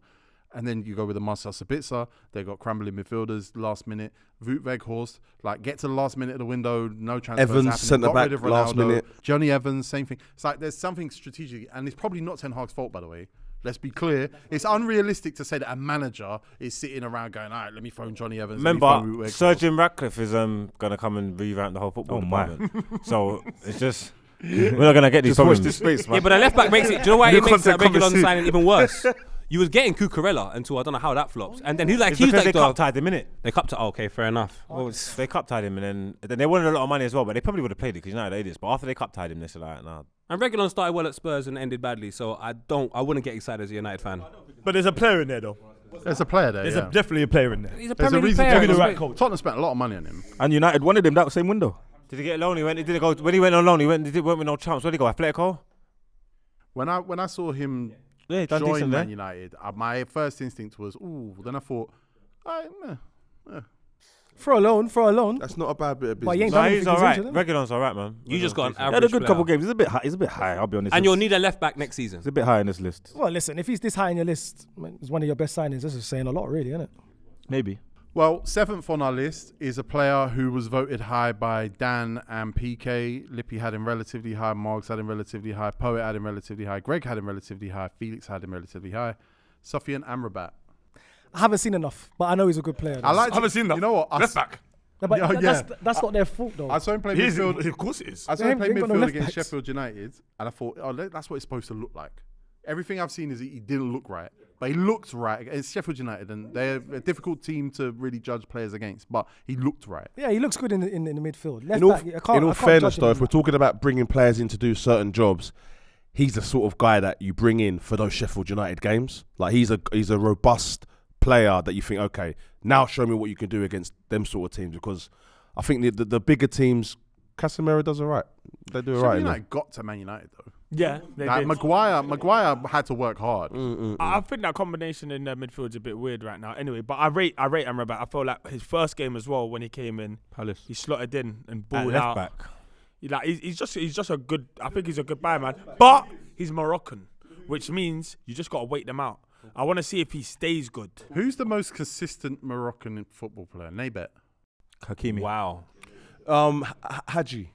And then you go with the Marcel Sabitzer. They got crumbling midfielders last minute. Weghorst, like get to the last minute of the window, no transfers Evans, happening. centre Got back, rid of Ronaldo. last minute. Johnny Evans, same thing. It's like there's something strategic, and it's probably not Ten Hag's fault, by the way. Let's be clear. It's unrealistic to say that a manager is sitting around going, all right, let me phone Johnny Evans. Remember, Sergio Ratcliffe is gonna come and revamp the whole football department. So it's just we're not gonna get these Just watch problems. this space, man. Yeah, but the left back makes it. Do you know why New it makes that concept Reguilon coming signing even worse? You was getting Cucurella until I don't know how that flops, and then he's like, It's because they the- cup tied him, innit? They cupped it. Okay, fair enough. They cup tied him, and then they wanted a lot of money as well, but they probably would have played it because United idiots. But after they cup tied him, they said, like, nah. And Reguilon started well at Spurs and ended badly, so I wouldn't get excited as a United fan. But there's a player in there, though. There's a player there. There's yeah. definitely a player in there. He's a There's a Premier League reason player. Give me the Tottenham right coach. Tottenham spent a lot of money on him. And United wanted him that same window. Did he get loan? He went when he went on loan. He went with no chance. Where did he go? Atletico? When I saw him Yeah, he done join decent Man there. United, my first instinct was, ooh. Then I thought, For a loan. That's not a bad bit of But he business. ain't No, done he's anything. alright. He's injured, Reguilon's alright, man. You just got an He had average a good couple player. games. He's a bit high, I'll be honest. And you'll need a left back next season. He's a bit high on this list. Well, listen, if he's this high on your list, man, it's one of your best signings. This is saying a lot, really, isn't it? Maybe. Well, 7th on our list is a player who was voted high by Dan and PK. Lippy had him relatively high. Margs had him relatively high. Poet had him relatively high. Greg had him relatively high. Felix had him relatively high. Sofyan Amrabat. I haven't seen enough, but I know he's a good player. I haven't seen that. You know what? Left back. No, but Yeah. that's not their fault, though. I saw him play He is, midfield. of course it is. I saw him They play ain't got no midfield left against backs. Sheffield United, and I thought, oh, that's what it's supposed to look like. Everything I've seen is he didn't look right, but he looked right. It's Sheffield United, and they're a difficult team to really judge players against, but he looked right. Yeah, he looks good in the midfield. Left In all, back, I can't, in all I can't fairness, judge him though, on if we're that. talking about bringing players in to do certain jobs, he's the sort of guy that you bring in for those Sheffield United games. Like he's a robust player that you think, okay, now show me what you can do against them sort of teams. Because I think the bigger teams, Casemiro does all right. They do all Sheffield right. United got to Man United though. Yeah, they Like, did. Maguire had to work hard. I think that combination in the midfield is a bit weird right now. Anyway, but I rate Amrabat. I feel like his first game as well when he came in, Palace. he slotted in and At balled left out. back. Like he's just a good. I think he's a good buy, man. But he's Moroccan, which means you just gotta wait them out. I want to see if he stays good. Who's the most consistent Moroccan football player? Naybet. Hakimi. Wow. Hadji.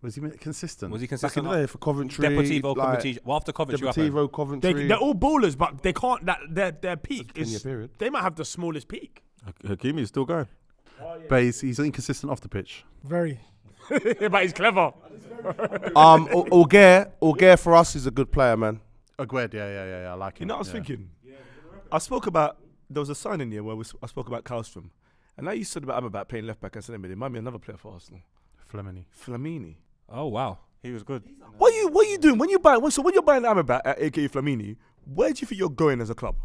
Was he consistent? Was he Back in consistent? the day for Coventry. Deportivo, like, Coventry. Well, after Coventry, what happened? Deportivo, Coventry. They're all ballers, but they can't. Their peak 10-year is. period. They might have the smallest peak. Hakimi is still going. But he's inconsistent off the pitch. Very. But he's clever. Auger for us is a good player, man. Aguerd, yeah, I like him. You know, I was yeah. thinking. I spoke about there was a signing here where I spoke about Karlstrom, and now you said about Amrabat playing left back and centre mid. It might be another player for Arsenal, Flamini. Flamini. Oh, wow. He was good. What are you doing when you buy? So when you're buying Amrabat at AKA Flamini, where do you think you're going as a club?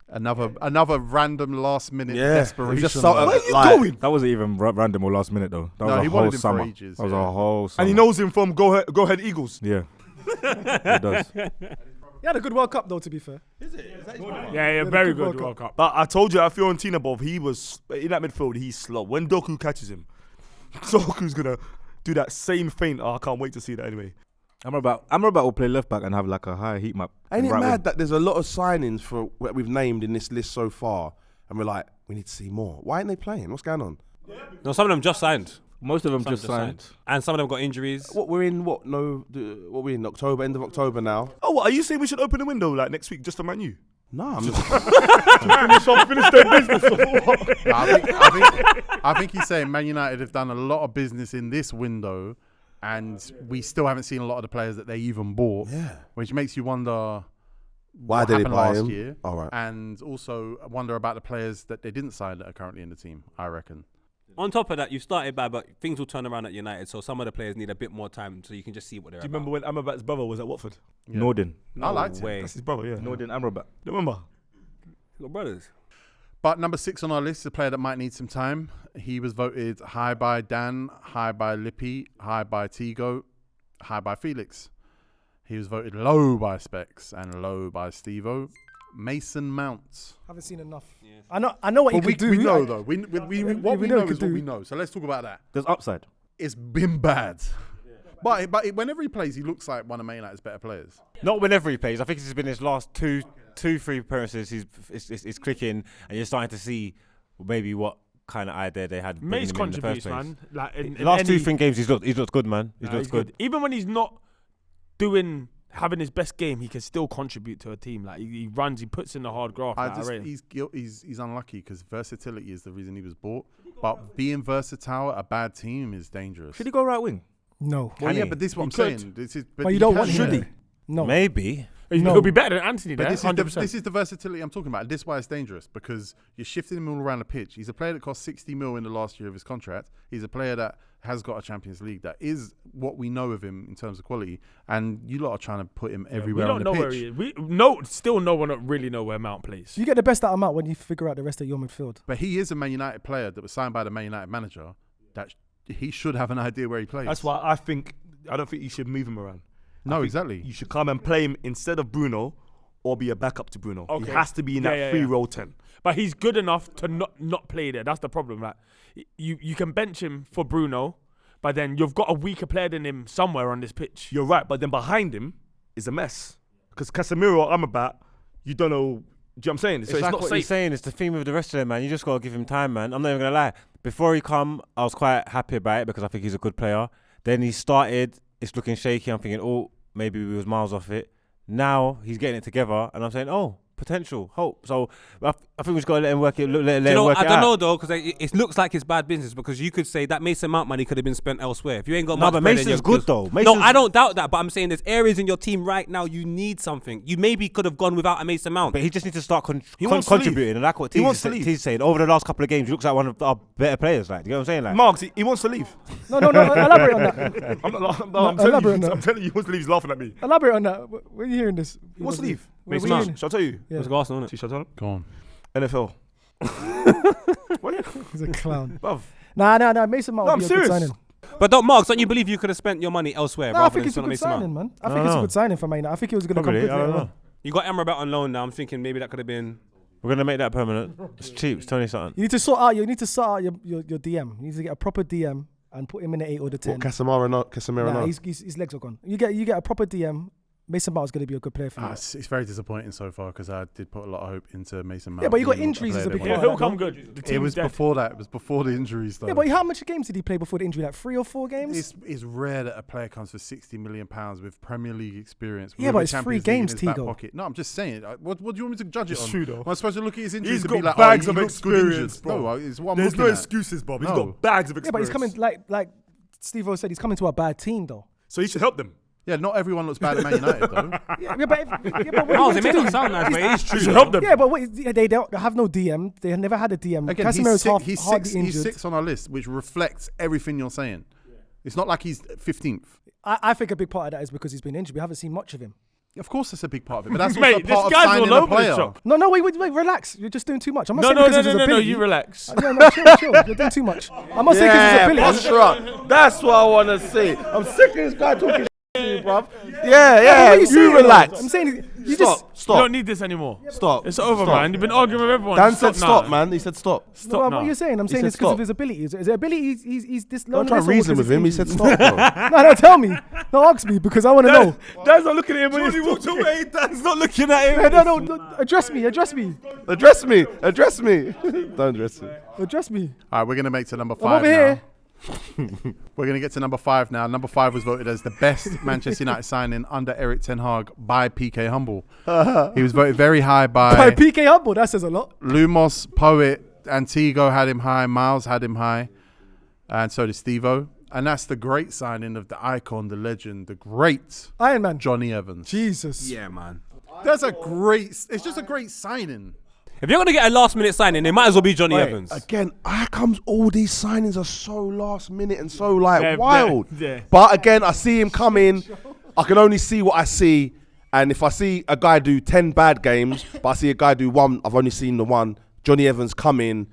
Another random last minute Yeah, desperation. just so- like- Where are you like- going? That wasn't even random or last minute though. That No, was he a wanted whole him for summer. ages, That was yeah. a whole summer. And he knows him from Go Ahead Eagles. Yeah. He does. He had a good World Cup, though, to be fair. Yeah, very good good World World Cup. But I told you at Fiorentina, Bob, he was in that midfield. He's slow. When Doku catches him, Doku's gonna do that same feint. Oh, I can't wait to see that anyway. Amrabat will play left back and have like a high heat map. Ain't it right mad wing. that there's a lot of signings for what we've named in this list so far, and we're like, we need to see more. Why aren't they playing? What's going on? No, some of them just signed. Most of them Some just signed. And some of them got injuries. What we're in? What? No. What we in October? End of October now. Oh, what, are you saying we should open the window like next week just for Man U? No, I'm just. finish their business. No, I think he's saying Man United have done a lot of business in this window, and we still haven't seen a lot of the players that they even bought. Yeah. Which makes you wonder Why what did they happened buy last him? year, All right. and also wonder about the players that they didn't sign that are currently in the team. I reckon. On top of that, you started bad, but things will turn around at United. So some of the players need a bit more time, so you can just see what they're Do you about. remember when Amrabat's brother was at Watford? Yeah. Nordin. I liked it. way. That's his brother, yeah. Nordin Amrabat. Remember? Got brothers. But number 6 on our list is a player that might need some time. He was voted high by Dan, high by Lippy, high by Tego, high by Felix. He was voted low by Specs and low by STEVO. Mason Mount. Haven't seen enough. Yes. I know what he could do. We know though. What we know he could is what do. we know. So let's talk about that. There's upside. It's been bad. But whenever he plays, he looks like one of Man United's better players. Not whenever he plays. I think it's been his last two, 3 appearances. It's clicking, and you're starting to see maybe what kind of idea they had. Mace bringing him in the first contributes, place. man. Like in The last any, 2 games, he's looked good, man. He's looked good. Even when he's not having his best game, he can still contribute to a team. Like he runs, he puts in the hard graft. He's unlucky because versatility is the reason he was bought. But being versatile at a bad team is dangerous. Should he go right wing? No. Well, yeah, he? but this is what He I'm could. saying. This is, But you don't want should him. No. Maybe. He'll be better than Antony But there, 100%. this is the versatility I'm talking about. This is why it's dangerous, because you're shifting him all around the pitch. He's a player that cost 60 mil in the last year of his contract. He's a player that has got a Champions League. That is what we know of him in terms of quality. And you lot are trying to put him everywhere on we the don't know pitch. where he is. Still no one really know where Mount plays. You get the best out of Mount when you figure out the rest of your midfield. But he is a Man United player that was signed by the Man United manager. That he should have an idea where he plays. That's why I don't think you should move him around. No, exactly. You should come and play him instead of Bruno or be a backup to Bruno. Okay. He has to be in that free role 10. But he's good enough to not play there. That's the problem. Like you can bench him for Bruno, but then you've got a weaker player than him somewhere on this pitch. You're right, but then behind him is a mess. Because Casemiro or Amrabat, you don't know. Do you know what I'm saying? So It's like not what safe. he's saying. It's the theme of the rest of them, man. You just got to give him time, man. I'm not even going to lie. Before he come, I was quite happy about it because I think he's a good player. Then he started, it's looking shaky. I'm thinking, oh, maybe we was miles off it. Now he's getting it together, and I'm saying, oh, potential, hope. So I think we just got to let him work it. Let him work it I don't out. know though, because it looks like it's bad business. Because you could say that Mason Mount money could have been spent elsewhere. If you ain't got No, much but bread, then Mason's you're good though. No, Mason's- I don't doubt that. But I'm saying there's areas in your team right now you need something. You maybe could have gone without a Mason Mount. But he just needs to start He wants to contributing, leave. and that's what He wants to leave. T's saying. Over the last couple of games, he looks like one of our better players. Like, you know what I'm saying? Like, Marks, he wants to leave. No, elaborate on that. I'm telling you, he wants to leave. He's laughing at me. Elaborate on that. When you hearing this? He wants to leave. Where Mason we Mount. in? Shall I tell you? Yeah. It's Arsenal, isn't it? Shall I tell him? Go on. NFL. He's a clown. Bruv. Nah. Mason Mount No, would be I'm a good serious. signing. But don't you believe you could have spent your money elsewhere No, I rather think than it's a spend on good Mason Mount? signing, man. I I think don't it's a know. good signing for Man United. I think he was going to come Probably, good I don't later know. on. You got Amrabat on loan now. I'm thinking maybe that could have been. we're gonna make that permanent. It's cheap. It's 20 something. You need to sort out your DM. You need to get a proper DM and put him in the 8 or the 10. What, Casemiro? Nah, No. his legs are gone. You get a proper DM. Mason Mount's going to be a good player for you. It's very disappointing so far because I did put a lot of hope into Mason Mount. Yeah, but you got being injuries player as a that big we- Yeah, part of he'll that, come no? good. The It team's was dead. before that. It was before the injuries, though. Yeah, but how much games did he play before the injury? Like 3 or 4 games? It's rare that a player comes for £60 million with Premier League experience. Yeah, with but a it's Champions free League in games, his back Tego. pocket. No, I'm just saying. What do you want me to judge it It's on? true, though. Am I supposed to look at his injuries He's and be got like, bags oh, of he looks good injured? experience, bro. No, it's what I'm There's looking no at. excuses, Bob. He's No. got bags of Yeah, but experience. he's coming like Steve-O said. He's coming to a bad team though. So he should help them. Yeah, not everyone looks bad at Man United, though. Yeah, but what do you Oh, want they to made do? it sound nice, but it is He true. should help them. Yeah, but they don't have no DM. They never had a DM. Again, Casemiro's he's hardly six injured. on our list, which reflects everything you're saying. It's not like he's 15th. I think a big part of that is because he's been injured. We haven't seen much of him. Of course, that's a big part of it, but that's Mate, also this part of guy's signing all a over the player. shop. No, wait, relax. You're just doing too much. I'm not No, saying no, because no, of his no, ability. you relax. Yeah, no, chill. You're doing too much. I'm not saying because of his ability. That's what I want to see. I'm sick of this guy talking to you, bruv. What Yeah, are you saying, you relax. I'm saying you Stop, You stop, don't need this anymore. stop. It's over, Stop. man. You've been arguing with everyone. Dan Just said now. stop, man. He said stop. Stop What now. are you saying? I'm saying said it's because stop. of his ability. Is it ability? He's this. Don't try to reason with him. He said stop, bro. No, tell me. No, ask me because I want to know. Dan's not looking at him when he walked away. Dan's not looking at him. No, address me. Address me. Don't address me. Address me. All right, we're going to make to number 5 I'm over now. here. We're going to get to number 5 now. Number 5 was voted as the best Manchester United signing under Erik ten Hag by PK Humble. He was voted very high By PK Humble, that says a lot. Lumos, Poet, and Tego had him high. Miles had him high. And so did STEVO. And that's the great signing of the icon, the legend, the great Iron Man. Johnny Evans. Jesus. Yeah, man. That's a great, it's just a great signing. If you're gonna get a last minute signing, it might as well be Johnny Evans. Again, how comes all these signings are so last minute and so like Yeah, wild? yeah. But again, I see him coming. I can only see what I see. And if I see a guy do 10 bad games, but I see a guy do one, I've only seen the one. Johnny Evans come in,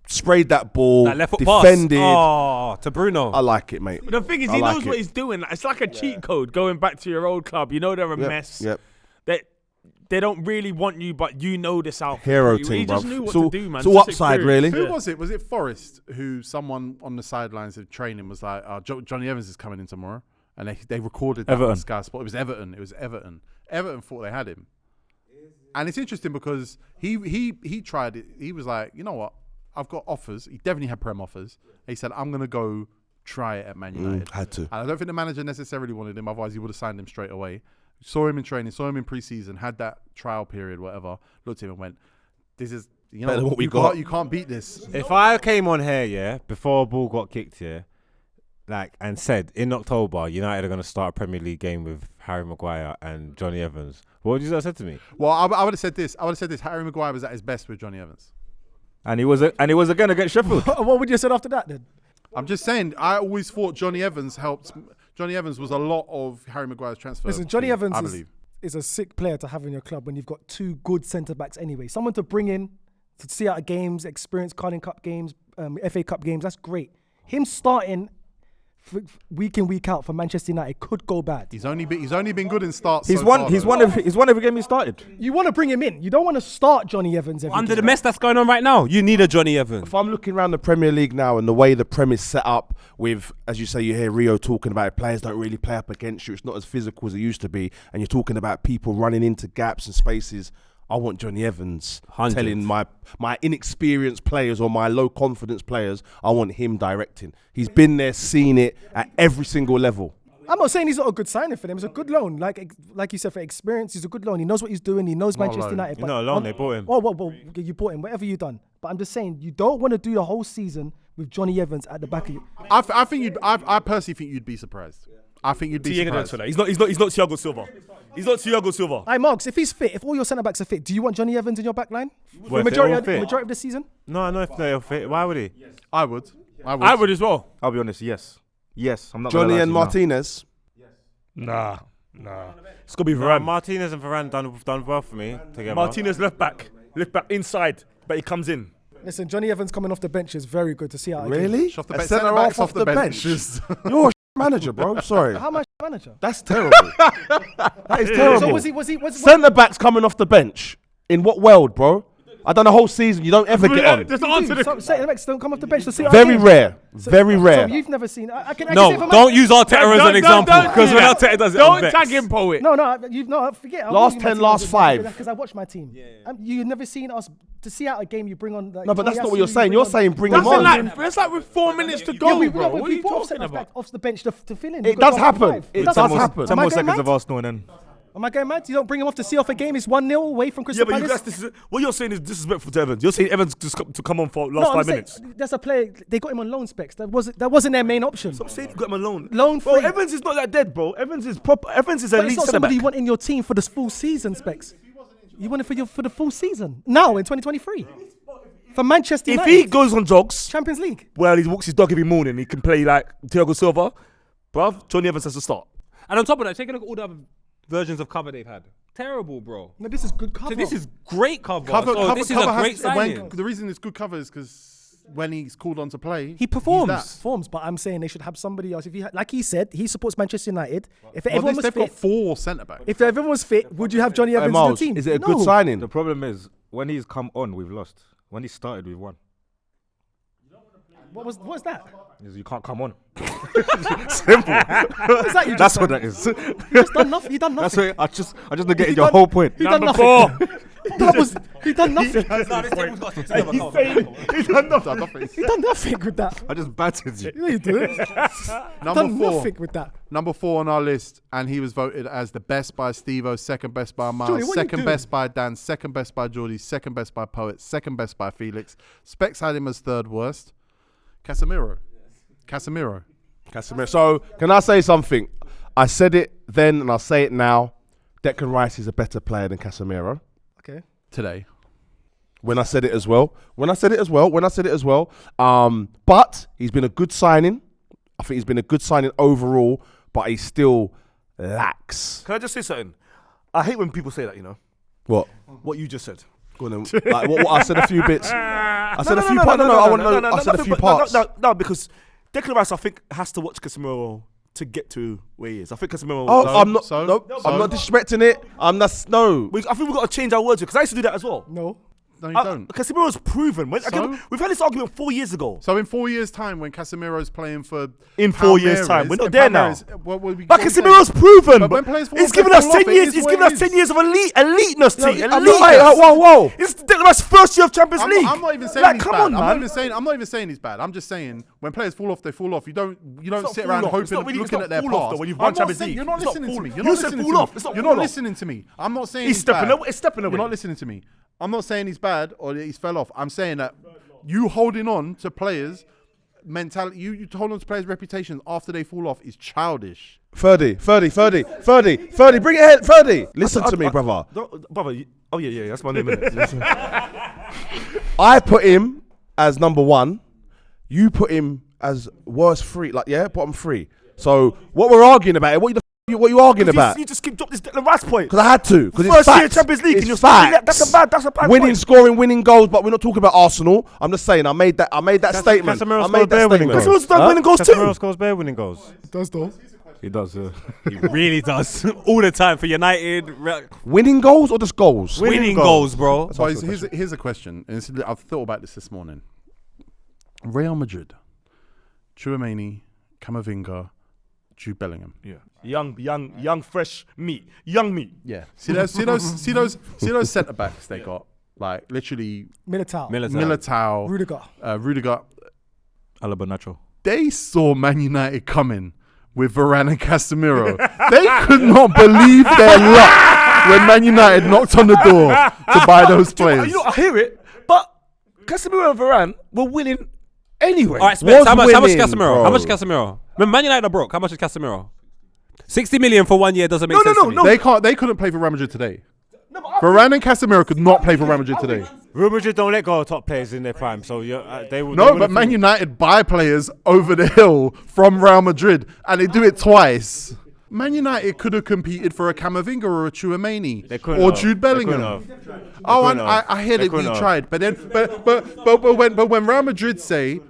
sprayed that ball, That left foot defended. pass. Oh, to Bruno. I like it, mate. The thing is, he knows what he's doing. Like, it's like a cheat code going back to your old club. You know they're a mess. Yep. They don't really want you, but you know this outfit. Hero He team, just bruv. knew what So- to do, man. so Just upside, experience. really? Who was it? Was it Forrest who someone on the sidelines of training was like, Johnny Evans is coming in tomorrow? And they recorded that on Everton. Sky Sport. It was Everton. Everton thought they had him. And it's interesting because he tried it. He was like, you know what? I've got offers. He definitely had Prem offers. He said, I'm going to go try it at Man United. Had to. And I don't think the manager necessarily wanted him. Otherwise, he would have signed him straight away. Saw him in training, saw him in pre-season, had that trial period, whatever. Looked at him and went, this is, you Better know, than what we you got. can't beat this. If I came on here, yeah, before a ball got kicked here, like, and said in October United are going to start a Premier League game with Harry Maguire and Johnny Evans, what would you have said to me? Well, I would have said this. Harry Maguire was at his best with Johnny Evans. And he was again against Sheffield. What would you have said after that then? I'm just saying, I always thought Johnny Evans helped. Johnny Evans was a lot of Harry Maguire's transfer. Listen, Johnny fee, Evans I is, believe. is a sick player to have in your club when you've got 2 good centre-backs anyway. Someone to bring in to see out games, experience Carling Cup games, FA Cup games, that's great. Him starting week in, week out for Manchester United could go bad. He's only been good in starts. He's so won. far, He's though. won every game he started. You want to bring him in. You don't want to start Johnny Evans every Under the game. mess that's going on right now, you need a Johnny Evans. If I'm looking around the Premier League now and the way the Prem is set up with, as you say, you hear Rio talking about it, players don't really play up against you. It's not as physical as it used to be. And you're talking about people running into gaps and spaces. I want Johnny Evans telling my inexperienced players or my low confidence players, I want him directing. He's been there, seen it at every single level. I'm not saying he's not a good signing for them. It's a good loan. Like you said, for experience, he's a good loan. He knows what he's doing. He knows Not Manchester loan. United. You're not alone, they bought him. Well, you bought him. Whatever you done. But I'm just saying, you don't want to do the whole season with Johnny Evans at the back of you. I personally think you'd be surprised. I think you'd be surprised. He's not Thiago Silva. He's not Thiago Silva. Hey, Marks, if he's fit, if all your centre-backs are fit, do you want Johnny Evans in your back line? For Well, the if they're all majority fit. of the season? No, I know if they're fit. Why would he? I would. I would as well. I'll be honest. Yes. I'm not. gonna Johnny lie to and you now. Martinez. Nah. It's gonna be Varane. Martinez and Varane done well for me together. Martinez left back inside, but he comes in. Listen, Johnny Evans coming off the bench is very good to see out. Really? Off the A bench. centre Centre-backs half off the bench. You're a manager, bro. Sorry. How much manager? That's terrible. That is terrible. So was he Centre backs coming off the bench. In what world, bro? I done a whole season. You don't ever get on. Just answer the. Some centre-backs don't come off the bench to see out Very games. rare. Very rare. So you've never seen. I can say No, for don't use Arteta as an example don't because do when that. Arteta does it, Don't tag him, poet. No, forget. Last 10, last 5. Because I watch my team. You've never seen us to see out a game. You bring on. Like, No, but that's Tomiyasu, not what you're saying. bring You're on- saying bring That's him on. it's like with 4 minutes to Yeah, go, we bro. What are you brought talking centre-back about? off the bench to fill in. It does happen. It does doesn't happen. 10 Am I more going seconds mad? of Arsenal and then. Am I going mad? You don't bring him off to see off a game. It's 1-0 away from Crystal Yeah, but Palace. what you're saying is disrespectful to Evans. You're saying Evans just to come on for No, last I'm 5 saying minutes. That's a player. They got him on loan specs. That wasn't their main option. I'm saying you got him alone. Loan Bro, free. Evans is not that dead, bro. Evans is proper. Evans is a But it's elite not centre somebody back. you want in your team for the full season specs. You want it for the full season now in 2023 for Manchester If United. he goes on jogs, Champions League. well, he walks his dog every morning. He can play like Thiago Silva, bruv. Johnny Evans has to start. And on top of that, take a look at all the other versions of cover they've had. Terrible, bro. No, this is good cover. So this is great cover. Cover, so cover, this is cover a has great to- signing. the reason it's good cover is because when he's called on to play, He performs. he's that. forms, but I'm saying they should have somebody else. If he, like he said, he supports Manchester United. If Well, everyone was they've got fit, 4 centre backs. if everyone was fit, would you have Johnny Evans in the Miles, team? is it a No. good signing? The problem is when he's come on, we've lost. When he started, we've won. What's that? Is you can't come on. Simple. What's that? That's what that is. You just done nothing. You done That's nothing. what I just negated He your done- whole point. He done Number nothing. 4. He done nothing. He's done nothing. He done nothing with that. I just battered you. No, you didn't. Number Done 4. nothing with that. Number 4 on our list, and he was voted as the best by STEVO, second best by Miles, Jordy, what you second doing? best by Dan, second best by Jordy, second best by Poet, second best by Felix. Specs had him as third worst. Casemiro. So, can I say something? I said it then and I'll say it now. Declan Rice is a better player than Casemiro. Okay. Today. When I said it as well. But he's been a good signing. I think he's been a good signing overall, but he still lacks. Can I just say something? I hate when people say that, you know. What? What you just said. Go on then. Like, what I said a few bits. I said a few parts. No, I want to know. I said a few parts. No, because Declan Rice, I think, has to watch Casemiro to get to where he is. I think Casemiro. Oh, I'm not. I'm not disrespecting it. I'm not. No. I think we've got to change our words because I used to do that as well. No. No, you don't. Casemiro's proven. We've had this argument 4 years ago. So in 4 years' time, when Casemiro's playing for In 4 years' time, we're not there now. But But Casemiro's proven. But when players fall He's off, given they us fall 10 off. It years. is He's what given it us 10 is. years of eliteness, T. Whoa. It's Declan Rice's first year of Champions League. I'm not even saying Like, he's come bad. on, man. I'm not even saying he's bad. I'm just saying when players fall off, they fall off. You don't not sit fall around off. It's hoping, not really- looking it's at their not fall off, past. though, when you've I'm won not Champions saying- League. You're not It's not listening to fall- me. you You're not said listening fall to off. me. It's not You're fall not off. listening to me. I'm not saying He's he's stepping bad. away. It's stepping away. You're not listening to me. I'm not saying he's bad or that he's fell off. I'm saying that you holding on to players' mentality, you hold on to players' reputations after they fall off is childish. Ferdy, bring it ahead, Ferdy. Listen to me, brother. Brother, yeah, that's my name, innit? I put him as number 1. You put him as worst 3, bottom 3. So what we're arguing about? What are you arguing about? You just keep dropping this Declan Rice point. Because I had to. Because it's First year facts. Champions League, and It's you're facts. that's a bad Winning, point. scoring, winning goals, but we're not talking about Arsenal. I'm just saying. I made that statement. Casemiro I scored made bare that winning statement. goals. Casemiro's done winning goals Casemiro too. scores bare winning goals. Does though. He does. He really does. All the time for United. Winning goals or just goals? Winning goals, bro. So here's a question. And I've thought about this morning. Real Madrid, Tchouaméni, Camavinga, Jude Bellingham. Yeah, young, fresh meat, young meat. Yeah. See those centre backs they got. Like literally Militao. Rudiger. Alaba Nacho. They saw Man United coming with Varane and Casemiro. They could not believe their luck when Man United knocked on the door to buy those players. I hear it, but Casemiro and Varane were winning anyway. All right, Spence, how much winning, Casemiro? bro. How much Casemiro? When Man United are broke, how much is Casemiro? 60 million for 1 year doesn't make sense to me. They couldn't play for Real Madrid today. Varane and Casemiro could not play for Real Madrid today. Real Madrid don't let go of top players in their prime, so they will. No, but Man United buy players over the hill from Real Madrid, and they do it twice. Man United could have competed for a Camavinga or a Tchouaméni or Jude Bellingham. Oh, I hear that you tried, but then, but when Real Madrid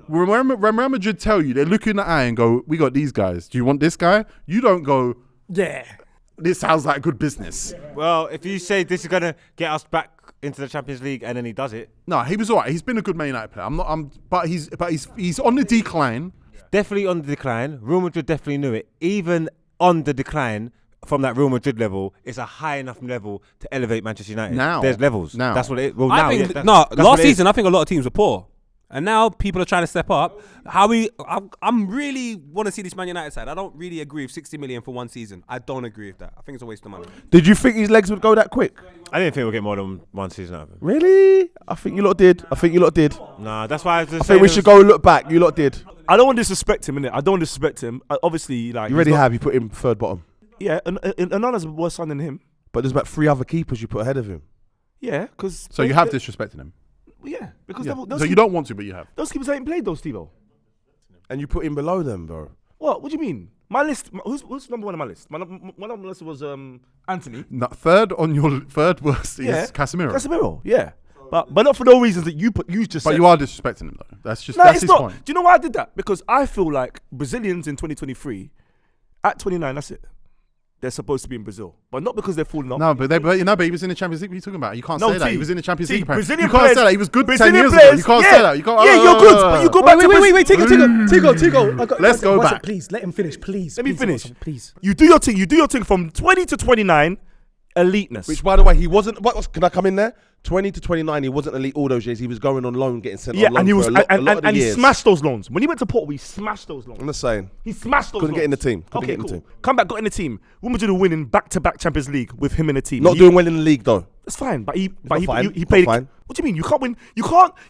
when Real Madrid tell you, they look in the eye and go, "We got these guys. Do you want this guy?" You don't go, Yeah. "This sounds like good business." Well, if you say this is gonna get us back into the Champions League and then he does it, No, he was alright. He's been a good Man United player. But he's on the decline. definitely on the decline. Real Madrid definitely knew it. Even on the decline from that Real Madrid level, it's a high enough level to elevate Manchester United. Now. There's levels. Now. That's what it. Well, I now, think yeah, that's last what it is. season I think a lot of teams were poor, and now people are trying to step up. I'm really want to see this Man United side. I don't really agree with 60 million for 1 season. I don't agree with that. I think it's a waste of money. Did you think his legs would go that quick? I didn't think we'll get more than 1 season out of him. Really? I think you lot did. Nah, that's why I was just I think we should go look back. You lot did. I don't want to disrespect him, innit? I don't want to disrespect him. Obviously, like You already have. You put him third bottom. Yeah, and Onana's worse signing than him. But there's about 3 other keepers you put ahead of him. Yeah, because So you have disrespected him. Yeah, because Yeah. those So you don't want to, but you have. those keepers ain't played those, Steve-O. And you put him below them, bro. What do you mean? My list. Who's number 1 on my list? My number 1 list was Antony. No, third on your third worst is Yeah. Casemiro. Casemiro, yeah. But not for no reasons that you just But said. you are disrespecting him though. That's No, that's it's his not. point. Do you know why I did that? Because I feel like Brazilians in 2023, at 29, that's it. They're supposed to be in Brazil, but not because they're falling off. No, but he was in the Champions League. What are you talking about? You can't No, say that. T. He was in the Champions T. League. apparently. Brazilian You can't players- say that. He was good 10 Brazilian years players, ago. You can't yeah. say that. You can't. Yeah, you're good, but you go back to Wait, Tigo. Let's go one back. sec, please, let him finish, please. Let me please, finish. Please. You do your thing. You do your thing from 20 to 29, eliteness. Which, by the way, he wasn't. Can I come in there? 20 to 29, he wasn't elite all those years. He was going on loan, getting sent on loan and he was for a lot of the and he years. smashed those loans. When he went to Porto, he smashed those loans. I'm just saying. He smashed those Couldn't loans. get in the team. Couldn't Okay, get in cool. the team. Come back, got in the team. What would you do winning back-to-back Champions League with him in the team? Not doing well in the league though. That's fine, but he fine. played. Not fine. What do you mean? You can't win.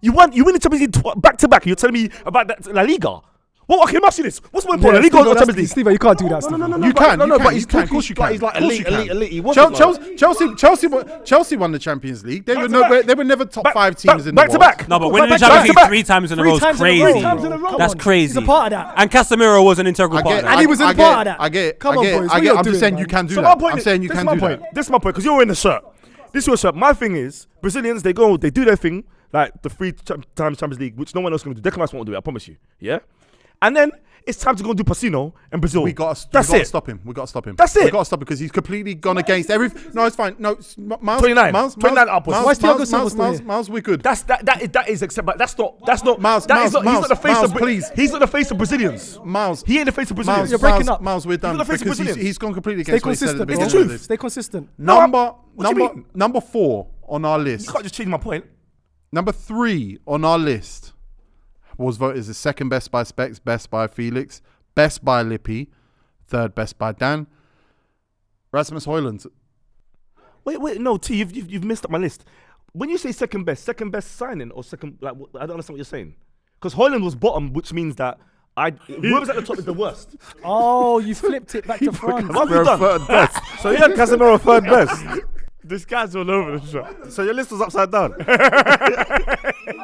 You win the Champions League back-to-back. You're telling me about that La Liga? Well, okay, let me ask you this. What's more important, La Liga or Champions League? Steve, you can't do that. Steve. You can. But he's Of talking. course you can. He's like Of course you can. elite. He wasn't like- Chelsea won the Champions League. They were never top Back- 5 teams in the back to world. back. No, but winning the Back to Champions League back. 3 times in a Three row is times in a row. crazy. Three times in a row. That's Come on. crazy. He's a part of that. And Casemiro was an integral part of that. And he was in I part of that. I get. Come on, boys. What I you get. I'm doing, just saying man? you can do So that. my point I'm is- saying you this can is do my that. point. This is my point because you're wearing the shirt. This is your shirt. My thing is Brazilians. They do their thing like the 3 times Champions League, which no one else can do. They won't do it. I promise you. Yeah, and then it's time to go do Pacino and Brazil. We got That's to it. stop him. We got to stop him. That's it. We got to stop him because he's completely gone against every. No, it's fine. No, Miles. 29. Miles. 29 upwards. Why is Thiago Silva still here? Miles, we're good. That is acceptable. But that's not. Miles, that is Miles, not. He's not the face Miles, of. please. He's not the face of Brazilians. Miles. He ain't the face of Brazilians. Miles, You're breaking up. Miles, we're done not the face of because Brazilians. he's gone completely Stay against what he said at the consistent, beginning bro. of this. Stay consistent. Number 4 on our list. You can't just change my point. Number 3 on our list was voted as the second best by Specs, best by Felix, best by Lippy, third best by Dan. Rasmus Hojlund. Wait, no, T, you've messed up my list. When you say second best signing or second, like, I don't understand what you're saying. Because Hojlund was bottom, which means that whoever's at the top is the worst. Oh, you flipped it back to front. What have you done? Third best. So you had Casemiro third best. This guy's all over the shop. So your list was upside down. He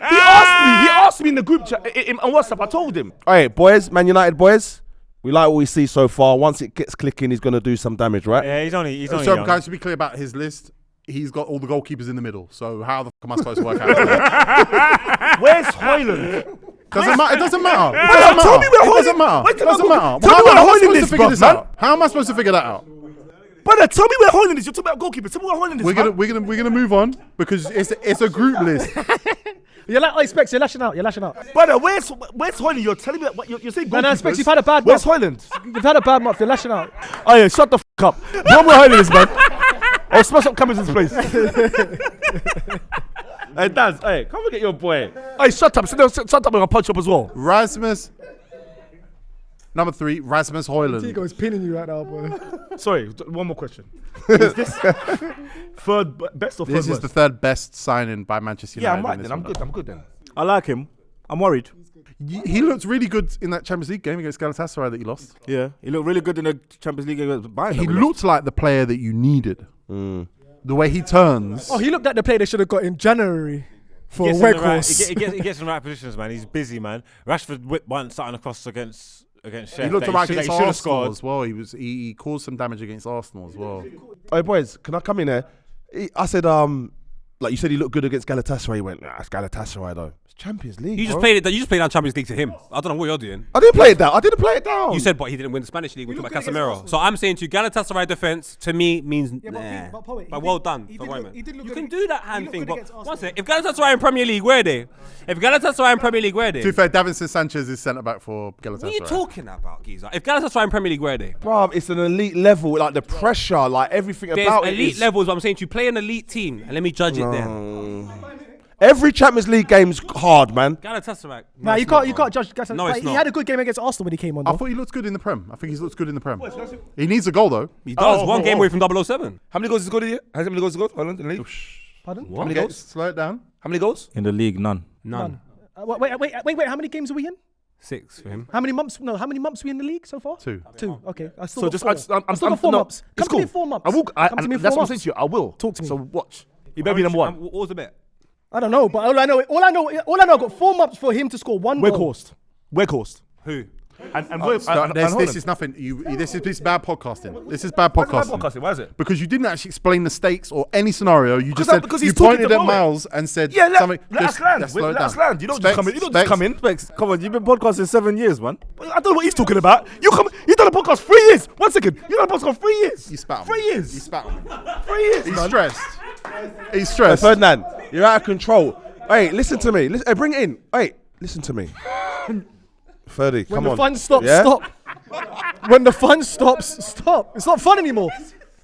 asked me in the group chat on WhatsApp. I told him. All right, boys, Man United boys. We like what we see so far. Once it gets clicking, he's gonna do some damage, right? Yeah, he's only So, young. guys, to be clear about his list, he's got all the goalkeepers in the middle. So how the fuck am I supposed to work out? Where's Hojlund? Doesn't matter. It doesn't matter. Tell me where It doesn't Hojlund- matter. Wait, It doesn't matter. tell me where How am I Hojlund supposed is, to figure bruv, this man. out? How am I supposed to figure that out? Brother, tell me where Hojlund is. You're talking about goalkeeper. Tell me where Hojlund is. We're gonna move on because it's a group list. You're like, Specs, you're lashing out. Brother, where's Hojlund? You're telling me that you're saying Man, goalkeepers. Specs, you've had a bad Where's month. Hojlund? You've had a bad month. You're lashing out. Oh yeah, shut the f up. Tell me where Hojlund is, man. I'll smash up Cameron's place. Hey, Daz, hey, come and get your boy. Hey, shut up. Shut up and I'll punch you up as well. Rasmus. Number 3, Rasmus Hojlund. Tigo is pinning you right now, boy. Sorry, one more question. Is this third best or third This is worst? the third best signing by Manchester Yeah, United. I'm right in then. this I'm good then. I like him. I'm worried. He looked really good in that Champions League game against Galatasaray that he lost. Yeah, he looked really good in the Champions League game against Bayern. He looked like the player that you needed. The way he turns. Oh, he looked like the player they should have got in January for He gets in the Weghorst. he gets in the right positions, man. He's busy, man. Rashford whipped one starting across against Sheffield. He looked that alright should- that against he should have Arsenal scored. as well. He caused some damage against Arsenal as well. Hey boys, can I come in there? I said, like you said, he looked good against Galatasaray. He went, nah, it's Galatasaray though. It's Champions League. You just bro. played it. You just played down Champions League to him. I don't know what you're doing. I didn't play it down. I didn't play it down. You said, but he didn't win the Spanish league. We talked about Casemiro. So I'm saying to you, Galatasaray defense to me means Yeah, nah. but Poet, he But did- well done he for did look- Royman. he did look You good can ag- do that he hand looked thing, good but against Arsenal. one sec. If Galatasaray in Premier League, where are they? If Galatasaray in Premier League, where are they? To be fair, Davinson Sanchez is centre back for Galatasaray. What are you talking about, Giza? If Galatasaray in Premier League, where are they? Bruv, it's an elite level. Like the pressure, like everything There's about it. elite is- levels. But I'm saying to you, play an elite team, and let me judge it then. Every Champions League game's hard, man. Galatasaray. Nah, you can't judge. Guys, No, like, it's he not. had a good game against Arsenal when he came on. I Though. thought he looked good in the Prem. I think he looks good in the Prem. He needs a goal though. He does. One game away from 007. How many goals has he got in here? How many goals has he got? Hojlund in the league? Pardon? How many Okay, goals? slow it down. How many goals? In the league, none. None. Wait. How many games are we in? 6 for him. How many months? No, how many months are we in the league so far? 2. 2. Okay. I still So got just, four. I'm still got 4 no, months. it's Come to me cool. in 4 months. I will. Come to me in 4 That's what I'm months. saying to you. I will. Talk to me. So watch. You better be number one. What was the bet? I don't know, but all I know, I got 4 months for him to score 1 goal. Weghorst. Who? This is nothing. This is bad podcasting. This is bad podcasting. Why is it? Because you didn't actually explain the stakes or any scenario. You just said because you he's talking pointed to at Bowen. Miles and said Yeah, something. let us land. slow it Let us down. land. You don't just come in. You don't just come in. Specs, come on, you've been podcasting 7 years, man. I don't know what he's talking about. You done a podcast 3 years. 1 second. You done a podcast 3 years. You spat on 3 me. years. You spat on me. 3 years. He's man. stressed. He's Hey, stressed. Ferdinand, you're out of control. Hey, listen to me. Hey, bring it in. Hey, listen to me. Ferdy, When come the on. fun stops, Yeah? stop. When the fun stops, stop. It's not fun anymore.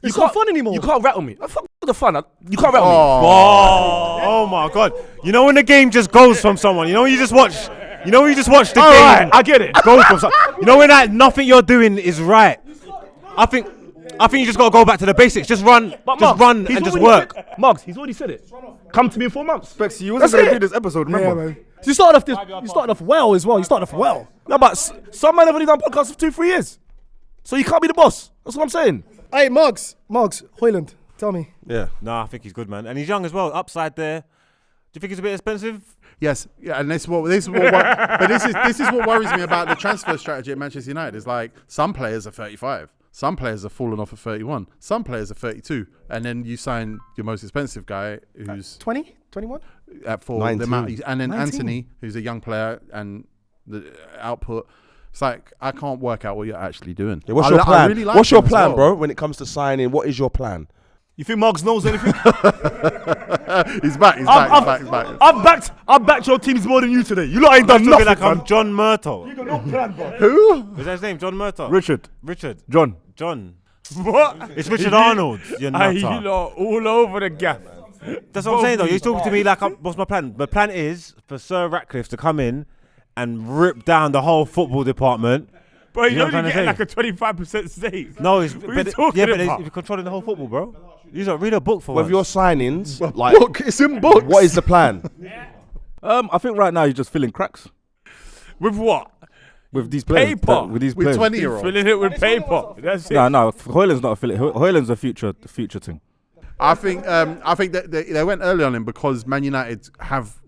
It's not fun anymore. You can't rattle me. Fuck the fun. You can't rattle me. Oh my God! You know when the game just goes from someone. You know when you just watch. You know when you just watch the game. Right, I get it. Goes from someone. You know when that nothing you're doing is right. I think you just gotta go back to the basics. Just run, and just work. Margs, he's already said it. Come to me in 4 months. Specs, you wasn't going to do this episode, Yeah, remember? man. You started off well as well. You started off well. No, but some men have only done podcasts for 2-3 years. So you can't be the boss. That's what I'm saying. Hey, Margs, Hojlund, tell me. Yeah. No, I think he's good, man, and he's young as well. Upside there. Do you think he's a bit expensive? Yes, yeah, and this is what worries me about the transfer strategy at Manchester United. Is like some players are 35, some players have fallen off at 31, some players are 32, and then you sign your most expensive guy who's 20, 21? at for 19. the amount, and then 19. Antony, who's a young player, and the output. It's like I can't work out what you're actually doing. Yeah, what's your plan? I really like what's your him as plan, well. bro? When it comes to signing, what is your plan? You think Margs knows anything? He's back. I've backed your teams more than you today. You lot ain't done nothing. Like I'm John Murtaugh. You got no plan, bro. Who? Is that his name? John Murtaugh. Richard. John. What? It's Richard Arnold. You You nutter. know, all over the gaff. That's what I'm saying though. You're talking to me like, what's my plan? My plan is for Sir Ratcliffe to come in and rip down the whole football department. Bro, You know you're what I'm only trying getting to like a 25% stake. No, it's What are you talking about? you're controlling the whole football, bro. You don't read a book for With once. your signings, like, Book. It's in books. what is the plan? I think right now you're just filling cracks With what? with these players. Paper. With these With players. 20-year-olds. Filling it with paper. That's it. No, Hojlund's not a filling. Hojlund's a future thing. I think that they went early on him because Man United have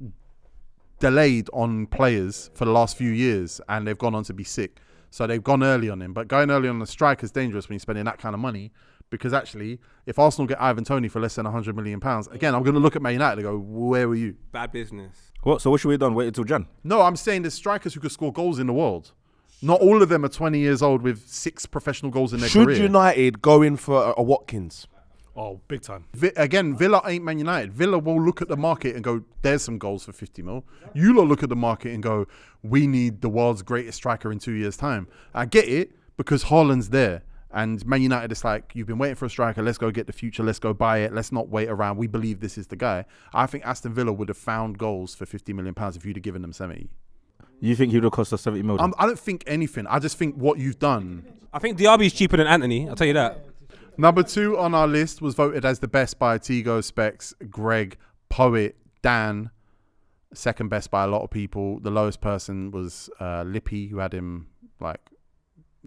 delayed on players for the last few years and they've gone on to be sick. So they've gone early on him. But going early on the striker is dangerous when you're spending that kind of money because actually, if Arsenal get Ivan Toney for less than £100 million, again, I'm going to look at Man United and go, where were you? Bad business. What? So what should we have done? Wait until Jan? No, I'm saying there's strikers who could score goals in the world. Not all of them are 20 years old with 6 professional goals in their Should career. United go in for a Watkins? Oh, big time. Again, Villa ain't Man United. Villa will look at the market and go, there's some goals for 50 mil. You lot look at the market and go, we need the world's greatest striker in 2 years' time. I get it because Haaland's there. And Man United is like, you've been waiting for a striker. Let's go get the future. Let's go buy it. Let's not wait around. We believe this is the guy. I think Aston Villa would have found goals for £50 million if you'd have given them 70. You think he would have cost us 70 million? I don't think anything. I just think what you've done. I think Diaby is cheaper than Antony. I'll tell you that. Number 2 on our list was voted as the best by Tego, Specs, Greg, Poet, Dan. Second best by a lot of people. The lowest person was Lippy, who had him like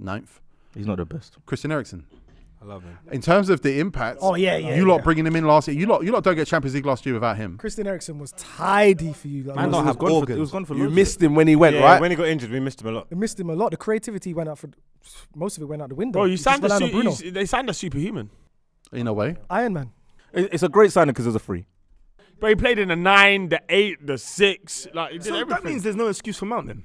9th. He's not the best. Christian Eriksen. I love him. In terms of the impact, you lot bringing him in last year. You lot don't get Champions League last year without him. Christian Eriksen was tidy for you. Like, Man, not have It was gone for You loads. missed him when he went, Yeah, right? when he got injured, we missed him a lot. It missed him a lot. The creativity went out for most of it went out the window. Bro, you He just signed relied on Bruno. they signed a superhuman. In a way. Iron Man. It's a great signing because it was a free. But he played in the 9, the 8, the 6. Like, he did So everything. that means there's no excuse for Mount then.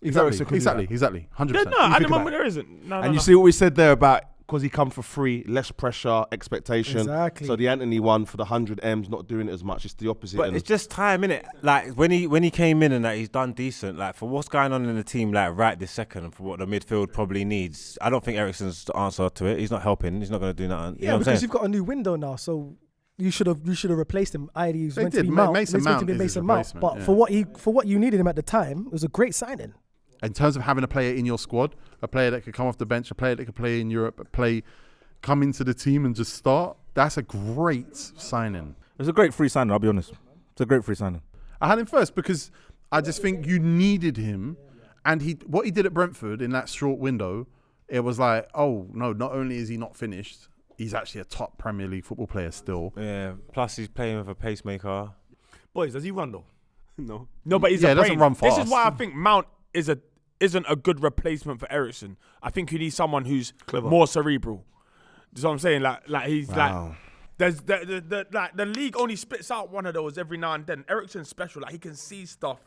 Exactly. Eriksen could do that. Exactly. 100%. Yeah, no, You at the think moment about there isn't. No, And you see what we said there about because he come for free, less pressure, expectation. Exactly. So the Antony one for the 100 M's not doing it as much. It's the opposite. But and it's just time, innit? Like when he came in and that he's done decent. Like for what's going on in the team, like right this second, and for what the midfield probably needs. I don't think Eriksen's the answer to it. He's not helping. He's not going to do nothing. You know what I'm because saying? you've got a new window now, so you should have replaced him. Either he was They meant to did. be Mount. Mason He was meant to Mount be is his Mason Mount. replacement, But yeah. for what you needed him at the time, it was a great signing. in terms of having a player in your squad, a player that could come off the bench, a player that could play in Europe, come into the team and just start, that's a great signing. It's a great free signing, I'll be honest. It's a great free signing. I had him first because I just think you needed him. And what he did at Brentford in that short window, it was like, oh, no, not only is he not finished, he's actually a top Premier League football player still. Yeah. Plus he's playing with a pacemaker. Boys, does he run though? No. No, but he's Yeah, a he doesn't brain. run This fast. is why I think Mount isn't a good replacement for Eriksen. I think you need someone who's Clever. more cerebral. That's what I'm saying. Like he's Wow. like there's the league only spits out one of those every now and then. Eriksen's special. Like he can see stuff.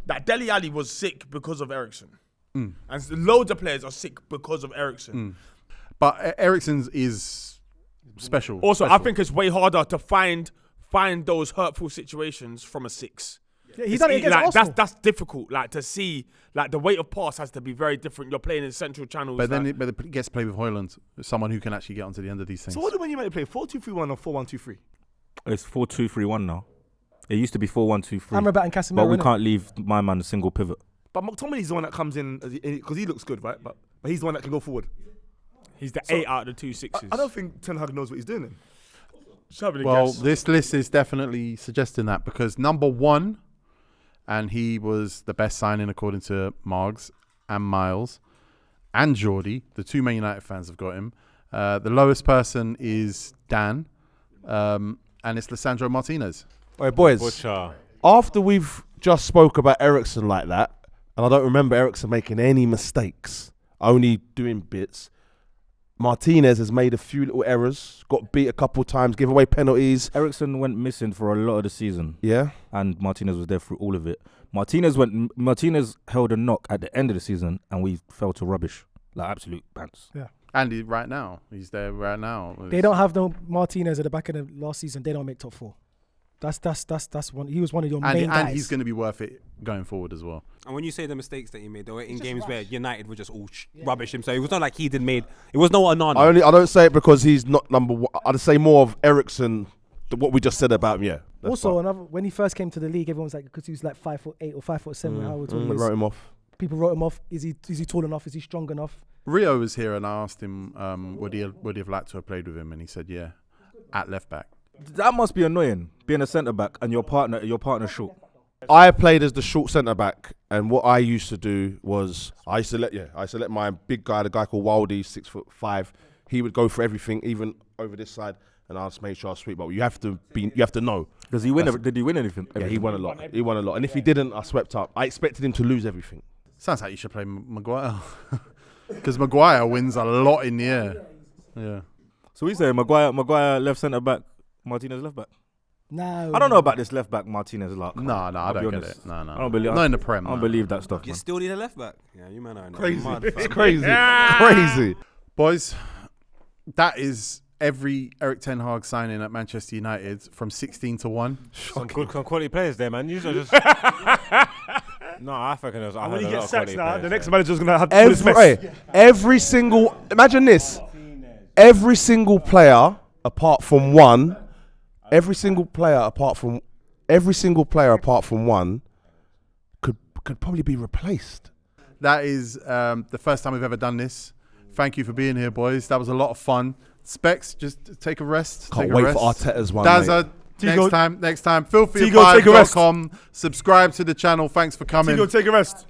Like Dele Alli was sick because of Eriksen. And loads of players are sick because of Eriksen. But Eriksen's is special. Also, I think it's way harder to find those hurtful situations from a 6. Yeah, he's done it against like, Arsenal. that's difficult. Like to see, like the weight of pass has to be very different. You're playing in central channels. But then like, it gets played with Hojlund, someone who can actually get onto the end of these things. So what do you play? 4-2-3-1 or 4-1-2-3? It's 4-2-3-1 now. It used to be 4-1-2-3. Amrabat and Casemiro. But we innit? can't leave my man a single pivot. But McTominay's the one that comes in because he looks good, right? But he's the one that can go forward. he's the 8 out of the 2 sixes. I don't think Ten Hag knows what he's doing. Then. Just having a Well, guess. this list is definitely suggesting that because number 1, and he was the best signing according to Margs and Miles and Jordy, the 2 Man United fans have got him. The lowest person is Dan, and it's Lisandro Martinez. All right, boys. Butcher. After we've just spoke about Eriksen like that, and I don't remember Eriksen making any mistakes, only doing bits. Martinez has made a few little errors, got beat a couple times, give away penalties. Eriksen went missing for a lot of the season. Yeah. And Martinez was there through all of it. Martinez held a knock at the end of the season and we fell to rubbish. Like absolute pants. And right now, he's there right now. They don't have no Martinez at the back of the last season. They don't make top 4. That's one. He was one of your main guys. And he's going to be worth it going forward as well. And when you say the mistakes that he made, they were in games where United were just all rubbish him. So it was not like he didn't made. It was no Onana. I don't say it because he's not number 1. I'd say more of Eriksen, what we just said about him. Yeah. Also, when he first came to the league, everyone was like, because he was like 5'8" or 5'7", how tall he is. Wrote him off. People wrote him off. Is he tall enough? Is he strong enough? Rio was here and I asked him, would he have liked to have played with him? And he said, yeah, at left back. That must be annoying, being a centre back and your partner's short. I played as the short centre back, and what I used to do was I used to let my big guy, the guy called Wildy, 6'5", he would go for everything, even over this side, and I'll just make sure I sweep. But you have to know. Did he win anything? Yeah, he won a lot. He won a lot, and if he didn't, I swept up. I expected him to lose everything. Sounds like you should play Maguire. Because Maguire wins a lot in the air. Yeah. So we say Maguire left centre back, Martinez left back. No. I don't know about this left back Martinez luck. No, I I'll be don't get honest. it. No. I don't believe. Not in the Prem. I don't no. believe that stuff. You Man. still need a left back. Yeah, you man are Crazy. mad, It's fam. crazy. Crazy. Boys, that is every ERIK ten Hag signing at Manchester United from 16 to 1. Some good quality players there, man. Usually just. No, I reckon there's. I And when heard he a lot gets of sacked quality now, players the next there. manager's gonna have to put his mess. Every single. Imagine this. Every single player apart from one. Every single player apart from one could probably be replaced. That is the first time we've ever done this. Thank you for being here, boys. That was a lot of fun. Specs, just take a rest. Can't take a wait rest. for Arteta's one. Dazza, Tigo- next time. Tigo, take a rest. FilthyFive.com. Subscribe to the channel. Thanks for coming. Tigo, take a rest.